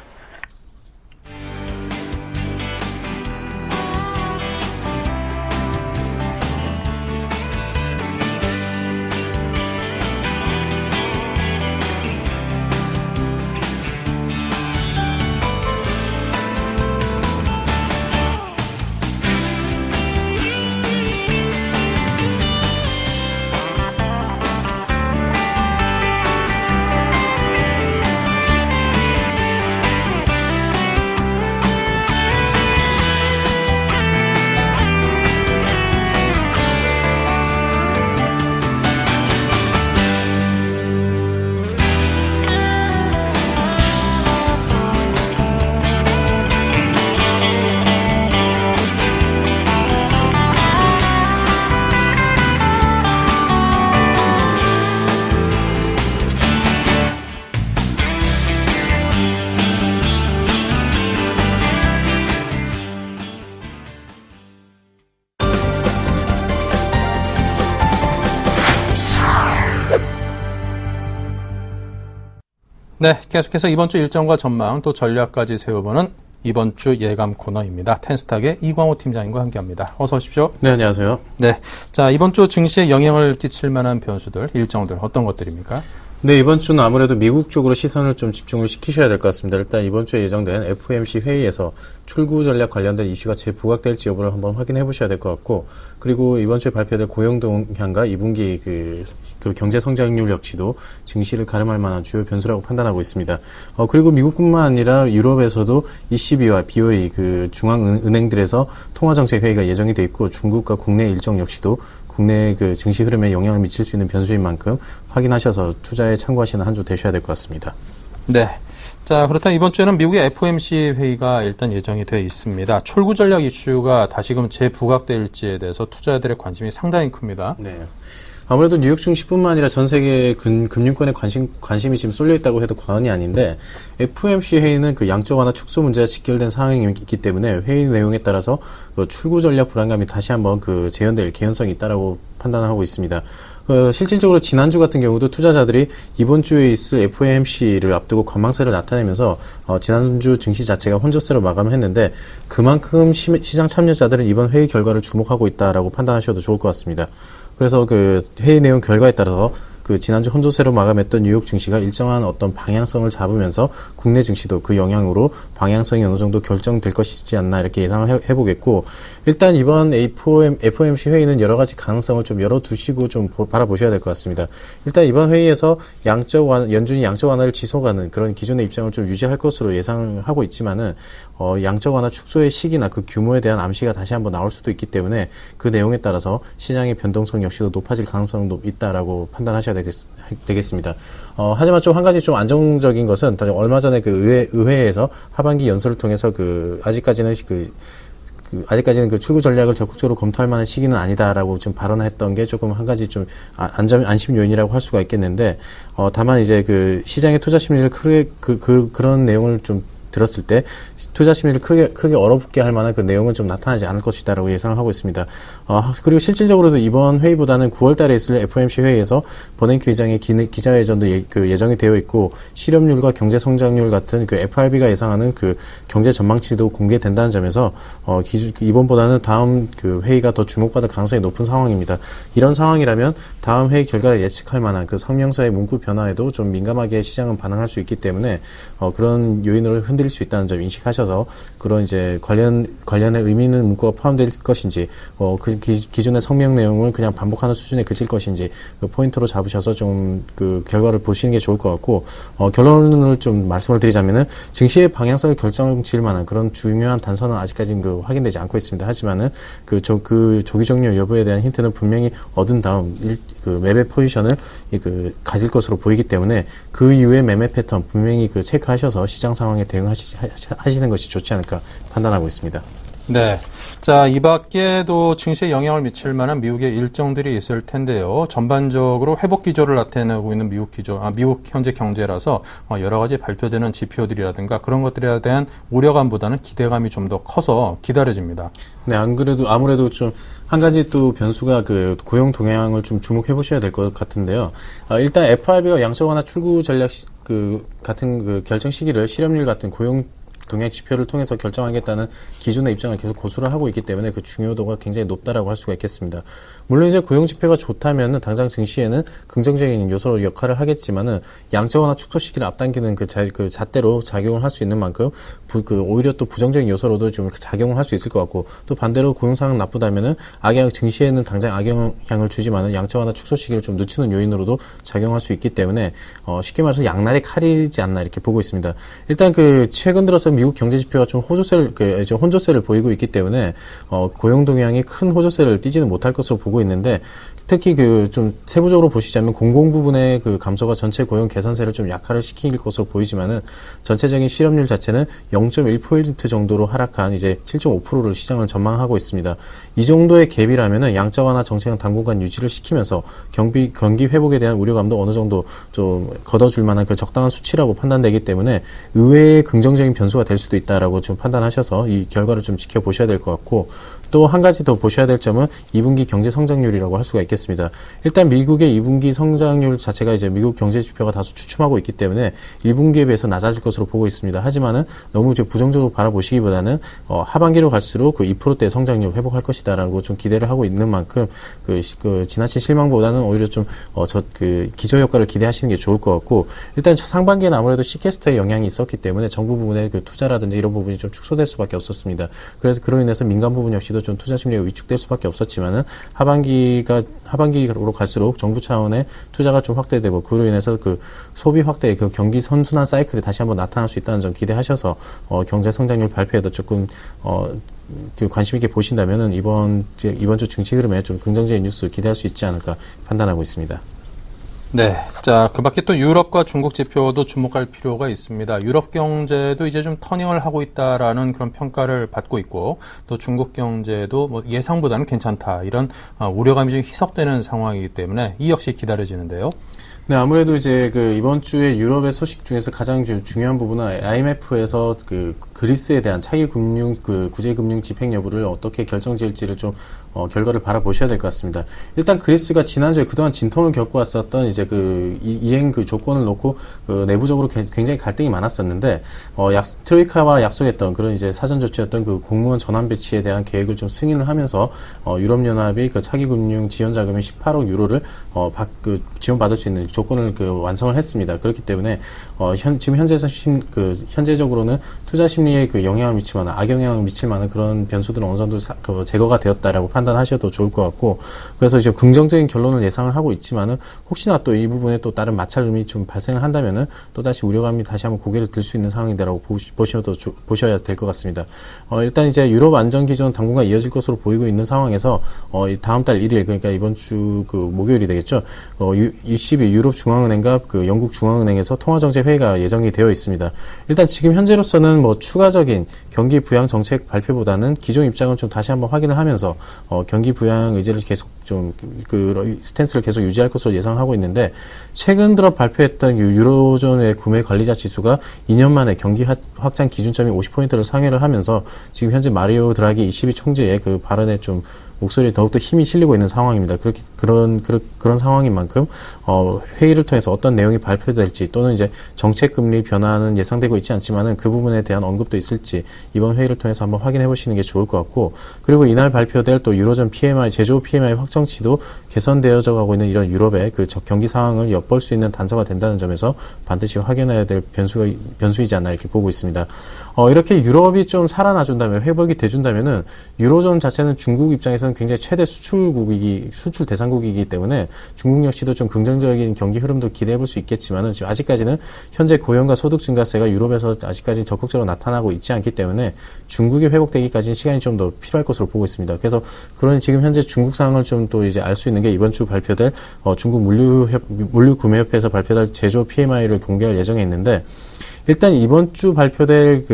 Speaker 1: 네, 계속해서 이번 주 일정과 전망 또 전략까지 세워보는 이번 주 예감 코너입니다. 텐스탁의 이광호 팀장님과 함께합니다. 어서 오십시오.
Speaker 6: 네, 안녕하세요.
Speaker 1: 네, 자 이번 주 증시에 영향을 끼칠 만한 변수들, 일정들 어떤 것들입니까?
Speaker 6: 네, 이번 주는 아무래도 미국 쪽으로 시선을 좀 집중을 시키셔야 될 것 같습니다. 일단 이번 주에 예정된 FOMC 회의에서 출구 전략 관련된 이슈가 재부각될지 여부를 한번 확인해 보셔야 될 것 같고, 그리고 이번 주에 발표될 고용 동향과 2분기 그 경제 성장률 역시도 증시를 가름할 만한 주요 변수라고 판단하고 있습니다. 그리고 미국뿐만 아니라 유럽에서도 ECB와 BOE 그 중앙은행들에서 통화정책 회의가 예정이 돼 있고, 중국과 국내 일정 역시도 국내 그 증시 흐름에 영향을 미칠 수 있는 변수인 만큼 확인하셔서 투자에 참고하시는 한 주 되셔야 될 것 같습니다.
Speaker 1: 네. 자, 그렇다면 이번 주에는 미국의 FOMC 회의가 일단 예정이 되어 있습니다. 출구 전략 이슈가 다시금 재부각될지에 대해서 투자자들의 관심이 상당히 큽니다.
Speaker 6: 네. 아무래도 뉴욕 증시뿐만 아니라 전 세계 금융권에 관심이 지금 쏠려 있다고 해도 과언이 아닌데, FOMC 회의는 그 양적 완화 축소 문제와 직결된 상황이기 때문에 회의 내용에 따라서 그 출구 전략 불안감이 다시 한번 그 재현될 개연성이 있다라고 판단하고 있습니다. 실질적으로 지난주 같은 경우도 투자자들이 이번 주에 있을 FOMC를 앞두고 관망세를 나타내면서 지난주 증시 자체가 혼조세로 마감을 했는데, 그만큼 시장 참여자들은 이번 회의 결과를 주목하고 있다라고 판단하셔도 좋을 것 같습니다. 그래서 그 회의 내용 결과에 따라서 그 지난주 혼조세로 마감했던 뉴욕 증시가 일정한 어떤 방향성을 잡으면서 국내 증시도 그 영향으로 방향성이 어느 정도 결정될 것이지 않나 이렇게 예상을 해보겠고, 일단 이번 FOMC 회의는 여러 가지 가능성을 좀 열어두시고 좀 바라보셔야 될 것 같습니다. 일단 이번 회의에서 연준이 양적 완화를 지속하는 그런 기존의 입장을 좀 유지할 것으로 예상하고 있지만은 양적 완화 축소의 시기나 그 규모에 대한 암시가 다시 한번 나올 수도 있기 때문에 그 내용에 따라서 시장의 변동성 역시도 높아질 가능성도 있다라고 판단하셔야 되겠습니다. 하지만 좀 한 가지 좀 안정적인 것은 얼마 전에 그 의회에서 하반기 연설을 통해서 아직까지는 그 출구 전략을 적극적으로 검토할 만한 시기는 아니다라고 좀 발언했던 게 조금 한 가지 좀 안심 요인이라고 할 수가 있겠는데, 다만 이제 그 시장의 투자 심리를 그런 내용을 좀 들었을 때 투자 심리를 크게 얼어붙게 할 만한 그 내용은 좀 나타나지 않을 것이다라고 예상을 하고 있습니다. 그리고 실질적으로도 이번 회의보다는 9월 달에 있을 FOMC 회의에서 버냉키 의장의 기자회견도 예정이 되어 있고, 실업률과 경제 성장률 같은 그 FRB가 예상하는 그 경제 전망치도 공개된다는 점에서 이번보다는 다음 그 회의가 더 주목받을 가능성이 높은 상황입니다. 이런 상황이라면 다음 회의 결과를 예측할 만한 그 성명서의 문구 변화에도 좀 민감하게 시장은 반응할 수 있기 때문에 그런 요인으로 흔들릴 수 있다는 점 인식하셔서, 그런 이제 관련의 의미 있는 문구가 포함될 것인지, 그 기존의 성명 내용을 그냥 반복하는 수준에 그칠 것인지, 그 포인트로 잡으셔서 좀 그 결과를 보시는 게 좋을 것 같고, 결론을 좀 말씀을 드리자면은 증시의 방향성을 결정지을 만한 그런 중요한 단서는 아직까지는 확인되지 않고 있습니다. 하지만은 그 조기 종료 여부에 대한 힌트는 분명히 얻은 다음 매매 포지션을 가질 것으로 보이기 때문에 그 이후의 매매 패턴 분명히 체크하셔서 시장 상황에 대응하시는 것이 좋지 않을까 판단하고 있습니다.
Speaker 1: 네. 자, 이 밖에도 증시에 영향을 미칠 만한 미국의 일정들이 있을 텐데요. 전반적으로 회복 기조를 나타내고 있는 미국 현재 경제라서 여러 가지 발표되는 지표들이라든가 그런 것들에 대한 우려감보다는 기대감이 좀 더 커서 기다려집니다.
Speaker 6: 네, 아무래도 좀 한 가지 또 변수가 그 고용 동향을 좀 주목해 보셔야 될 것 같은데요. 일단 FRB가 양적 완화 출구 전략 같은 결정 시기를 실업률 같은 고용 동향 지표를 통해서 결정하겠다는 기존의 입장을 계속 고수를 하고 있기 때문에 그 중요도가 굉장히 높다라고 할 수가 있겠습니다. 물론 이제 고용 지표가 좋다면은 당장 증시에는 긍정적인 요소로 역할을 하겠지만은 양적 완화 축소 시기를 앞당기는 그 잣대로 작용을 할 수 있는 만큼 오히려 또 부정적인 요소로도 좀 작용을 할 수 있을 것 같고, 또 반대로 고용 상황 나쁘다면은 증시에는 당장 악영향을 주지만은 양적 완화 축소 시기를 좀 늦추는 요인으로도 작용할 수 있기 때문에 쉽게 말해서 양날의 칼이지 않나 이렇게 보고 있습니다. 일단 최근 들어서 미국 경제 지표가 좀 혼조세를 보이고 있기 때문에 고용 동향이 큰 호조세를 띠지는 못할 것으로 보고 있는데, 특히 좀 세부적으로 보시자면 공공 부분의 감소가 전체 고용 개선세를 좀 약화를 시킬 것으로 보이지만은 전체적인 실업률 자체는 0.1% 정도로 하락한 이제 7.5%를 시장을 전망하고 있습니다. 이 정도의 갭이라면은 양적 완화 정책은 당분간 유지를 시키면서 경기 회복에 대한 우려감도 어느 정도 좀 걷어줄 만한 적당한 수치라고 판단되기 때문에 의외의 긍정적인 변수가 될 수도 있다라고 좀 판단하셔서 이 결과를 좀 지켜보셔야 될 것 같고, 또 한 가지 더 보셔야 될 점은 2분기 경제 성장률이라고 할 수가 있겠습니다. 일단 미국의 2분기 성장률 자체가 이제 미국 경제 지표가 다소 주춤하고 있기 때문에 1분기에 비해서 낮아질 것으로 보고 있습니다. 하지만은 너무 부정적으로 바라보시기보다는 하반기로 갈수록 2%대 성장률 회복할 것이다라고 좀 기대를 하고 있는 만큼 지나친 실망보다는 오히려 좀 기저 효과를 기대하시는 게 좋을 것 같고, 일단 상반기에는 아무래도 시캐스터의 영향이 있었기 때문에 정부 부분의 투자라든지 이런 부분이 좀 축소될 수밖에 없었습니다. 그래서 그로 인해서 민간 부분 역시도 좀 투자 심리가 위축될 수밖에 없었지만은 하반기로 갈수록 정부 차원의 투자가 좀 확대되고, 그로 인해서 소비 확대의 경기 선순환 사이클이 다시 한번 나타날 수 있다는 점 기대하셔서 경제 성장률 발표에도 조금 관심 있게 보신다면은 이번 주 증시 흐름에 좀 긍정적인 뉴스 기대할 수 있지 않을까 판단하고 있습니다.
Speaker 1: 네. 자, 그 밖에 또 유럽과 중국 지표도 주목할 필요가 있습니다. 유럽 경제도 이제 좀 터닝을 하고 있다라는 그런 평가를 받고 있고, 또 중국 경제도 예상보다는 괜찮다, 이런 우려감이 좀 희석되는 상황이기 때문에 이 역시 기다려지는데요.
Speaker 6: 네, 아무래도 이제 이번 주에 유럽의 소식 중에서 가장 중요한 부분은 IMF에서 그리스에 대한 차기 금융 구제 금융 집행 여부를 어떻게 결정지을지를 좀 결과를 바라보셔야 될 것 같습니다. 일단 그리스가 지난주에 그동안 진통을 겪고 왔었던 이제 이행 조건을 놓고 내부적으로 굉장히 갈등이 많았었는데 트로이카와 약속했던 그런 이제 사전 조치였던 공무원 전환 배치에 대한 계획을 좀 승인을 하면서 유럽연합이 차기금융 지원 자금인 18억 유로를 지원받을 수 있는 조건을 완성을 했습니다. 그렇기 때문에 지금 현재적으로는 투자 심리에 영향을 미칠 만한 악영향을 미칠 만한 그런 변수들은 어느 정도 제거가 되었다라고 판단하셔도 좋을 것 같고, 그래서 이제 긍정적인 결론을 예상을 하고 있지만은 혹시나 또 이 부분에 또 다른 마찰음이 좀 발생을 한다면은 또 다시 우려감이 다시 한번 고개를 들 수 있는 상황이다라고 보셔야 될 것 같습니다. 일단 이제 유럽 안정 기조는 당분간 이어질 것으로 보이고 있는 상황에서 다음 달 1일, 그러니까 이번 주 목요일이 되겠죠. 22 유럽 중앙은행과 영국 중앙은행에서 통화정책 회의가 예정이 되어 있습니다. 일단 지금 현재로서는 추가적인 경기 부양 정책 발표보다는 기존 입장을 좀 다시 한번 확인을 하면서 경기 부양 의지를 계속 좀 스탠스를 계속 유지할 것으로 예상하고 있는데, 최근 들어 발표했던 유로존의 구매 관리자 지수가 2년 만에 경기 확장 기준점이 50포인트를 상회를 하면서 지금 현재 마리오 드라기 ECB 총재의 발언에 좀 목소리에 더욱더 힘이 실리고 있는 상황입니다. 그런 상황인 만큼, 회의를 통해서 어떤 내용이 발표될지 또는 이제 정책 금리 변화는 예상되고 있지 않지만은 그 부분에 대한 언급도 있을지 이번 회의를 통해서 한번 확인해 보시는 게 좋을 것 같고, 그리고 이날 발표될 또 유로존 PMI, 제조업 PMI 확정치도 개선되어져 가고 있는 이런 유럽의 경기 상황을 엿볼 수 있는 단서가 된다는 점에서 반드시 확인해야 될 변수이지 않나 이렇게 보고 있습니다. 이렇게 유럽이 좀 살아나준다면, 회복이 돼준다면은 유로존 자체는 중국 입장에서는 굉장히 최대 수출 대상국이기 때문에 중국 역시도 좀 긍정적인 경기 흐름도 기대해 볼 수 있겠지만은 지금 아직까지는 현재 고용과 소득 증가세가 유럽에서 아직까지 적극적으로 나타나고 있지 않기 때문에 중국이 회복되기까지는 시간이 좀 더 필요할 것으로 보고 있습니다. 그래서 그런 지금 현재 중국 상황을 좀 또 이제 알 수 있는 게 이번 주 발표될 중국 물류구매협회에서 발표될 제조 PMI를 공개할 예정에 있는데, 일단 이번 주 발표될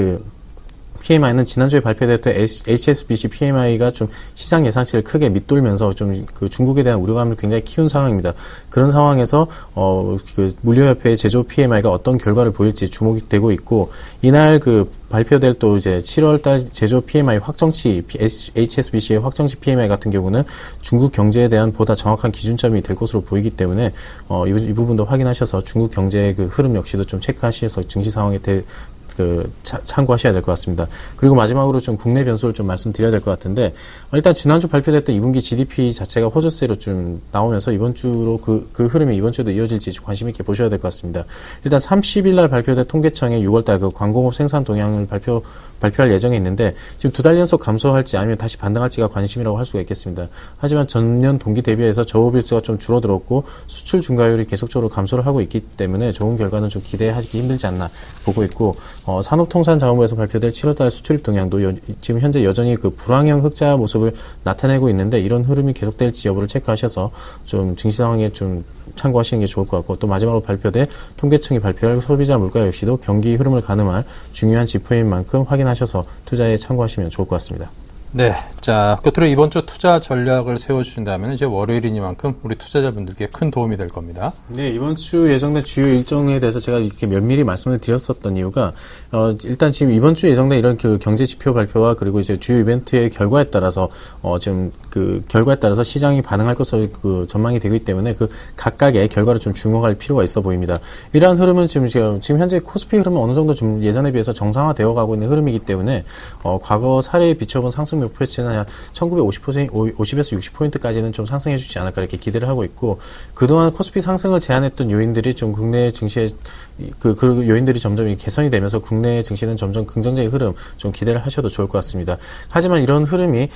Speaker 6: PMI는 지난주에 발표됐던 HSBC PMI가 좀 시장 예상치를 크게 밑돌면서 좀 중국에 대한 우려감을 굉장히 키운 상황입니다. 그런 상황에서 물류협회의 제조 PMI가 어떤 결과를 보일지 주목이 되고 있고, 이날 발표될 또 이제 7월달 제조 PMI 확정치, HSBC의 확정치 PMI 같은 경우는 중국 경제에 대한 보다 정확한 기준점이 될 것으로 보이기 때문에 이 부분도 확인하셔서 중국 경제의 흐름 역시도 좀 체크하셔서 증시 상황에 참고하셔야 될 것 같습니다. 그리고 마지막으로 좀 국내 변수를 좀 말씀드려야 될 것 같은데, 일단 지난주 발표됐던 2분기 GDP 자체가 호조세로 좀 나오면서 이번 주로 그 흐름이 이번 주에도 이어질지 관심 있게 보셔야 될 것 같습니다. 일단 30일 날 발표된 통계청의 6월달 광공업 생산 동향을 발표할 예정에 있는데, 지금 2달 연속 감소할지 아니면 다시 반등할지가 관심이라고 할 수가 있겠습니다. 하지만 전년 동기 대비해서 저업일수가 좀 줄어들었고 수출 증가율이 계속적으로 감소를 하고 있기 때문에 좋은 결과는 좀 기대하기 힘들지 않나 보고 있고, 산업통상자원부에서 발표될 7월달 수출입 동향도 지금 현재 여전히 불황형 흑자 모습을 나타내고 있는데, 이런 흐름이 계속될지 여부를 체크하셔서 좀 증시 상황에 좀 참고하시는 게 좋을 것 같고, 또 마지막으로 발표될 통계청이 발표할 소비자 물가 역시도 경기 흐름을 가늠할 중요한 지표인 만큼 확인하셔서 투자에 참고하시면 좋을 것 같습니다.
Speaker 1: 네. 자, 끝으로 이번 주 투자 전략을 세워주신다면 이제 월요일이니만큼 우리 투자자분들께 큰 도움이 될 겁니다.
Speaker 6: 네, 이번 주 예정된 주요 일정에 대해서 제가 이렇게 면밀히 말씀을 드렸었던 이유가, 일단 지금 이번 주 예정된 이런 경제 지표 발표와 그리고 이제 주요 이벤트의 결과에 따라서, 지금 결과에 따라서 시장이 반응할 것으로 전망이 되기 때문에 각각의 결과를 좀 주목할 필요가 있어 보입니다. 이러한 흐름은 지금 현재 코스피 흐름은 어느 정도 좀 예전에 비해서 정상화되어 가고 있는 흐름이기 때문에, 과거 사례에 비춰본 상승 목표치는 한 1950에서 60포인트까지는 좀 상승해 주지 않을까 이렇게 기대를 하고 있고, 그동안 코스피 상승을 제한했던 요인들이 좀 국내 증시에 요인들이 점점 개선이 되면서 국내 증시는 점점 긍정적인 흐름 좀 기대를 하셔도 좋을 것 같습니다. 하지만 이런 흐름이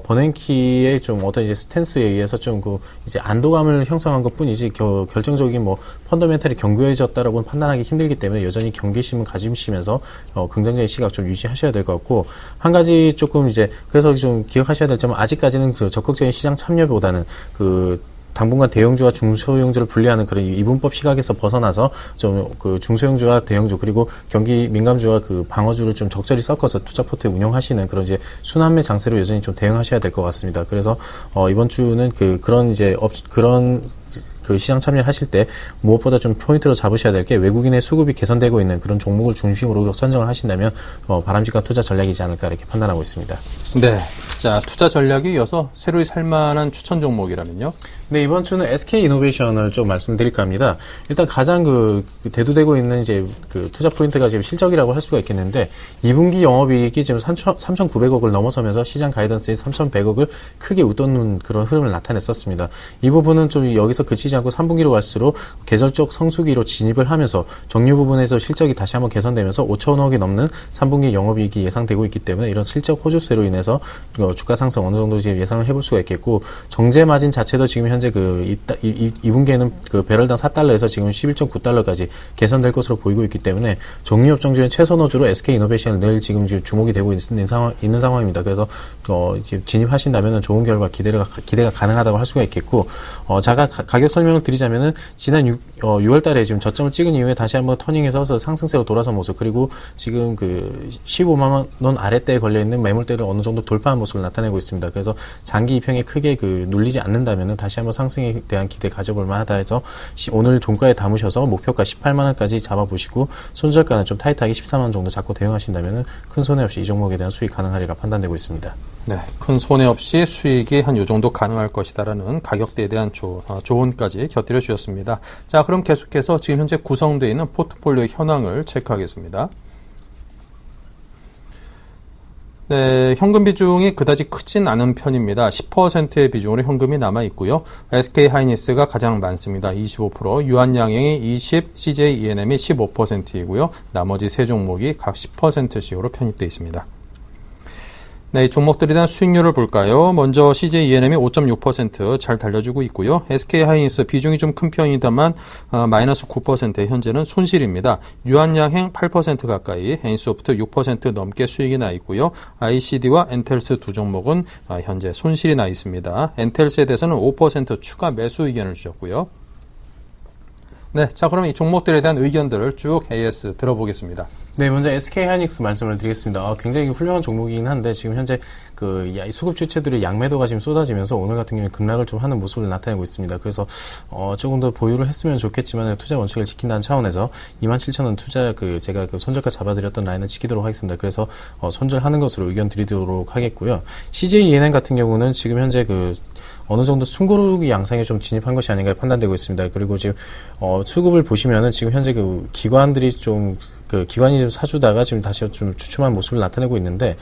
Speaker 6: 버냉키의 좀 어떤 이제 스탠스에 의해서 좀 이제 안도감을 형성한 것뿐이지 결정적인 펀더멘탈이 견고해졌다라고는 판단하기 힘들기 때문에 여전히 경계심을 가지시면서 긍정적인 시각 좀 유지하셔야 될 것 같고, 한 가지 조금 이제 그래서 좀 기억하셔야 될 점은, 아직까지는 적극적인 시장 참여보다는 당분간 대형주와 중소형주를 분리하는 그런 이분법 시각에서 벗어나서 좀 중소형주와 대형주 그리고 경기 민감주와 방어주를 좀 적절히 섞어서 투자 포트에 운영하시는 그런 이제 순환매 장세로 여전히 좀 대응하셔야 될 것 같습니다. 그래서 이번 주는 그런 그 시장 참여하실 때 무엇보다 좀 포인트로 잡으셔야 될 게 외국인의 수급이 개선되고 있는 그런 종목을 중심으로 선정을 하신다면 바람직한 투자 전략이지 않을까 이렇게 판단하고 있습니다.
Speaker 1: 네. 자, 투자 전략이 이어서 새로이 살만한 추천 종목이라면요?
Speaker 6: 네, 이번 주는 SK 이노베이션을 좀 말씀드릴까 합니다. 일단 가장 대두되고 있는 이제 투자 포인트가 지금 실적이라고 할 수가 있겠는데, 2분기 영업이익이 지금 3,900억을 넘어서면서 시장 가이던스의 3,100억을 크게 웃도는 그런 흐름을 나타냈었습니다. 이 부분은 좀 여기서 그치지 않고 3분기로 갈수록 계절적 성수기로 진입을 하면서 정유 부분에서 실적이 다시 한번 개선되면서 5천억이 넘는 3분기 영업이익이 예상되고 있기 때문에 이런 실적 호조세로 인해서 주가 상승 어느 정도 지금 예상을 해볼 수가 있겠고, 정제 마진 자체도 지금 현재 2분기에는 배럴당 4달러에서 지금 11.9달러까지 개선될 것으로 보이고 있기 때문에 정유업종 중에 최선호주로 SK 이노베이션을 늘 지금 주목이 되고 있는 상황입니다. 그래서 지금 진입하신다면 좋은 결과 기대가 가능하다고 할 수가 있겠고, 가격 설명을 드리자면은 지난 6월 달에 지금 저점을 찍은 이후에 다시 한번 터닝해서 상승세로 돌아선 모습, 그리고 지금 15만 원 아래대에 걸려 있는 매물대를 어느 정도 돌파한 모습을 나타내고 있습니다. 그래서 장기 입형에 크게 눌리지 않는다면은 다시 한번 상승에 대한 기대 가져볼 만하다 해서 오늘 종가에 담으셔서 목표가 18만 원까지 잡아보시고 손절가는 좀 타이트하게 14만 원 정도 잡고 대응하신다면은 큰 손해 없이 이 종목에 대한 수익 가능하리라 판단되고 있습니다.
Speaker 1: 네, 큰 손해 없이 수익이 한 요 정도 가능할 것이다라는 가격대에 대한 조언까지 곁들여 주셨습니다. 자, 그럼 계속해서 지금 현재 구성되어 있는 포트폴리오 현황을 체크하겠습니다. 네, 현금 비중이 그다지 크진 않은 편입니다. 10%의 비중으로 현금이 남아 있고요. SK 하이닉스가 가장 많습니다. 25%, 유한양행이 20%, CJ ENM이 15%이고요. 나머지 세 종목이 각 10%씩으로 편입되어 있습니다. 네, 이 종목들에 대한 수익률을 볼까요? 먼저 CJ ENM이 5.6% 잘 달려주고 있고요. SK 하이닉스 비중이 좀 큰 편이다만 마이너스 9% 현재는 손실입니다. 유한양행 8% 가까이, N소프트 6% 넘게 수익이 나 있고요. ICD와 엔텔스 두 종목은 현재 손실이 나 있습니다. 엔텔스에 대해서는 5% 추가 매수 의견을 주셨고요. 네, 자, 그럼 이 종목들에 대한 의견들을 쭉 AS 들어보겠습니다.
Speaker 6: 네, 먼저 SK 하이닉스 말씀을 드리겠습니다. 굉장히 훌륭한 종목이긴 한데 지금 현재 수급 주체들의 양매도가 지금 쏟아지면서 오늘 같은 경우에 급락을 좀 하는 모습을 나타내고 있습니다. 그래서 조금 더 보유를 했으면 좋겠지만 투자 원칙을 지킨다는 차원에서 27,000원 투자 제가 손절가 잡아드렸던 라인을 지키도록 하겠습니다. 그래서 손절하는 것으로 의견 드리도록 하겠고요. CJ ENM 같은 경우는 지금 현재 어느 정도 숨고르기 양상에 좀 진입한 것이 아닌가 판단되고 있습니다. 그리고 지금 수급을 보시면은 지금 현재 기관들이 기관이 좀 사주다가 지금 다시 좀 주춤한 모습을 나타내고 있는데,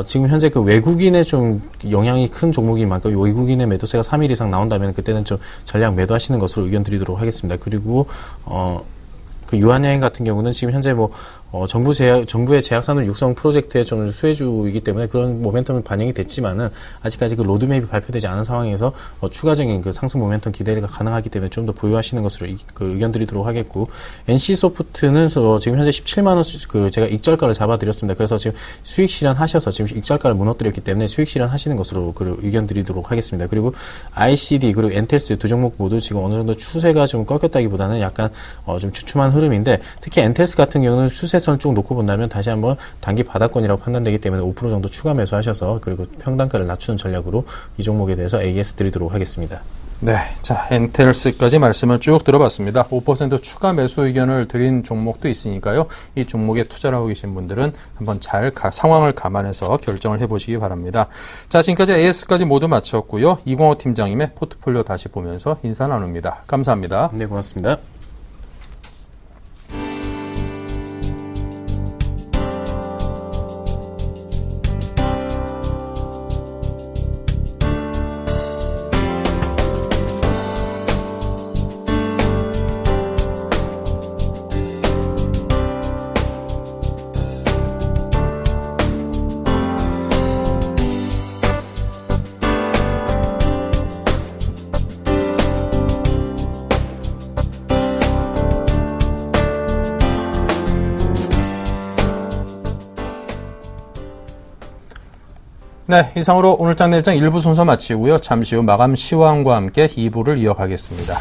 Speaker 6: 지금 현재 외국인의 좀 영향이 큰 종목인 만큼 외국인의 매도세가 3일 이상 나온다면 그때는 좀 전략 매도하시는 것으로 의견 드리도록 하겠습니다. 그리고 유한여행 같은 경우는 지금 현재 정부의 제약산업 육성 프로젝트의 좀 수혜주이기 때문에 그런 모멘텀이 반영이 됐지만은 아직까지 로드맵이 발표되지 않은 상황에서 추가적인 상승 모멘텀 기대가 가능하기 때문에 좀 더 보유하시는 것으로 의견 드리도록 하겠고, NC소프트는 지금 현재 17만원 제가 익절가를 잡아드렸습니다. 그래서 지금 수익 실현하셔서 지금 익절가를 무너뜨렸기 때문에 수익 실현하시는 것으로 의견 드리도록 하겠습니다. 그리고 ICD 그리고 엔텔스 두 종목 모두 지금 어느 정도 추세가 좀 꺾였다기보다는 약간 좀 주춤한 흐름인데, 특히 엔텔스 같은 경우는 추세선을 쭉 놓고 본다면 다시 한번 단기 바닥권이라고 판단되기 때문에 5% 정도 추가 매수하셔서 그리고 평단가를 낮추는 전략으로 이 종목에 대해서 AS 드리도록 하겠습니다.
Speaker 1: 네, 자, 엔텔스까지 말씀을 쭉 들어봤습니다. 5% 추가 매수 의견을 드린 종목도 있으니까요. 이 종목에 투자를 하고 계신 분들은 한번 잘 상황을 감안해서 결정을 해보시기 바랍니다. 자, 지금까지 AS까지 모두 마쳤고요. 이광호 팀장님의 포트폴리오 다시 보면서 인사 나눕니다. 감사합니다.
Speaker 6: 네, 고맙습니다.
Speaker 1: 네, 이상으로 오늘 장 내일장 1부 순서 마치고요. 잠시 후 마감 시황과 함께 2부를 이어가겠습니다.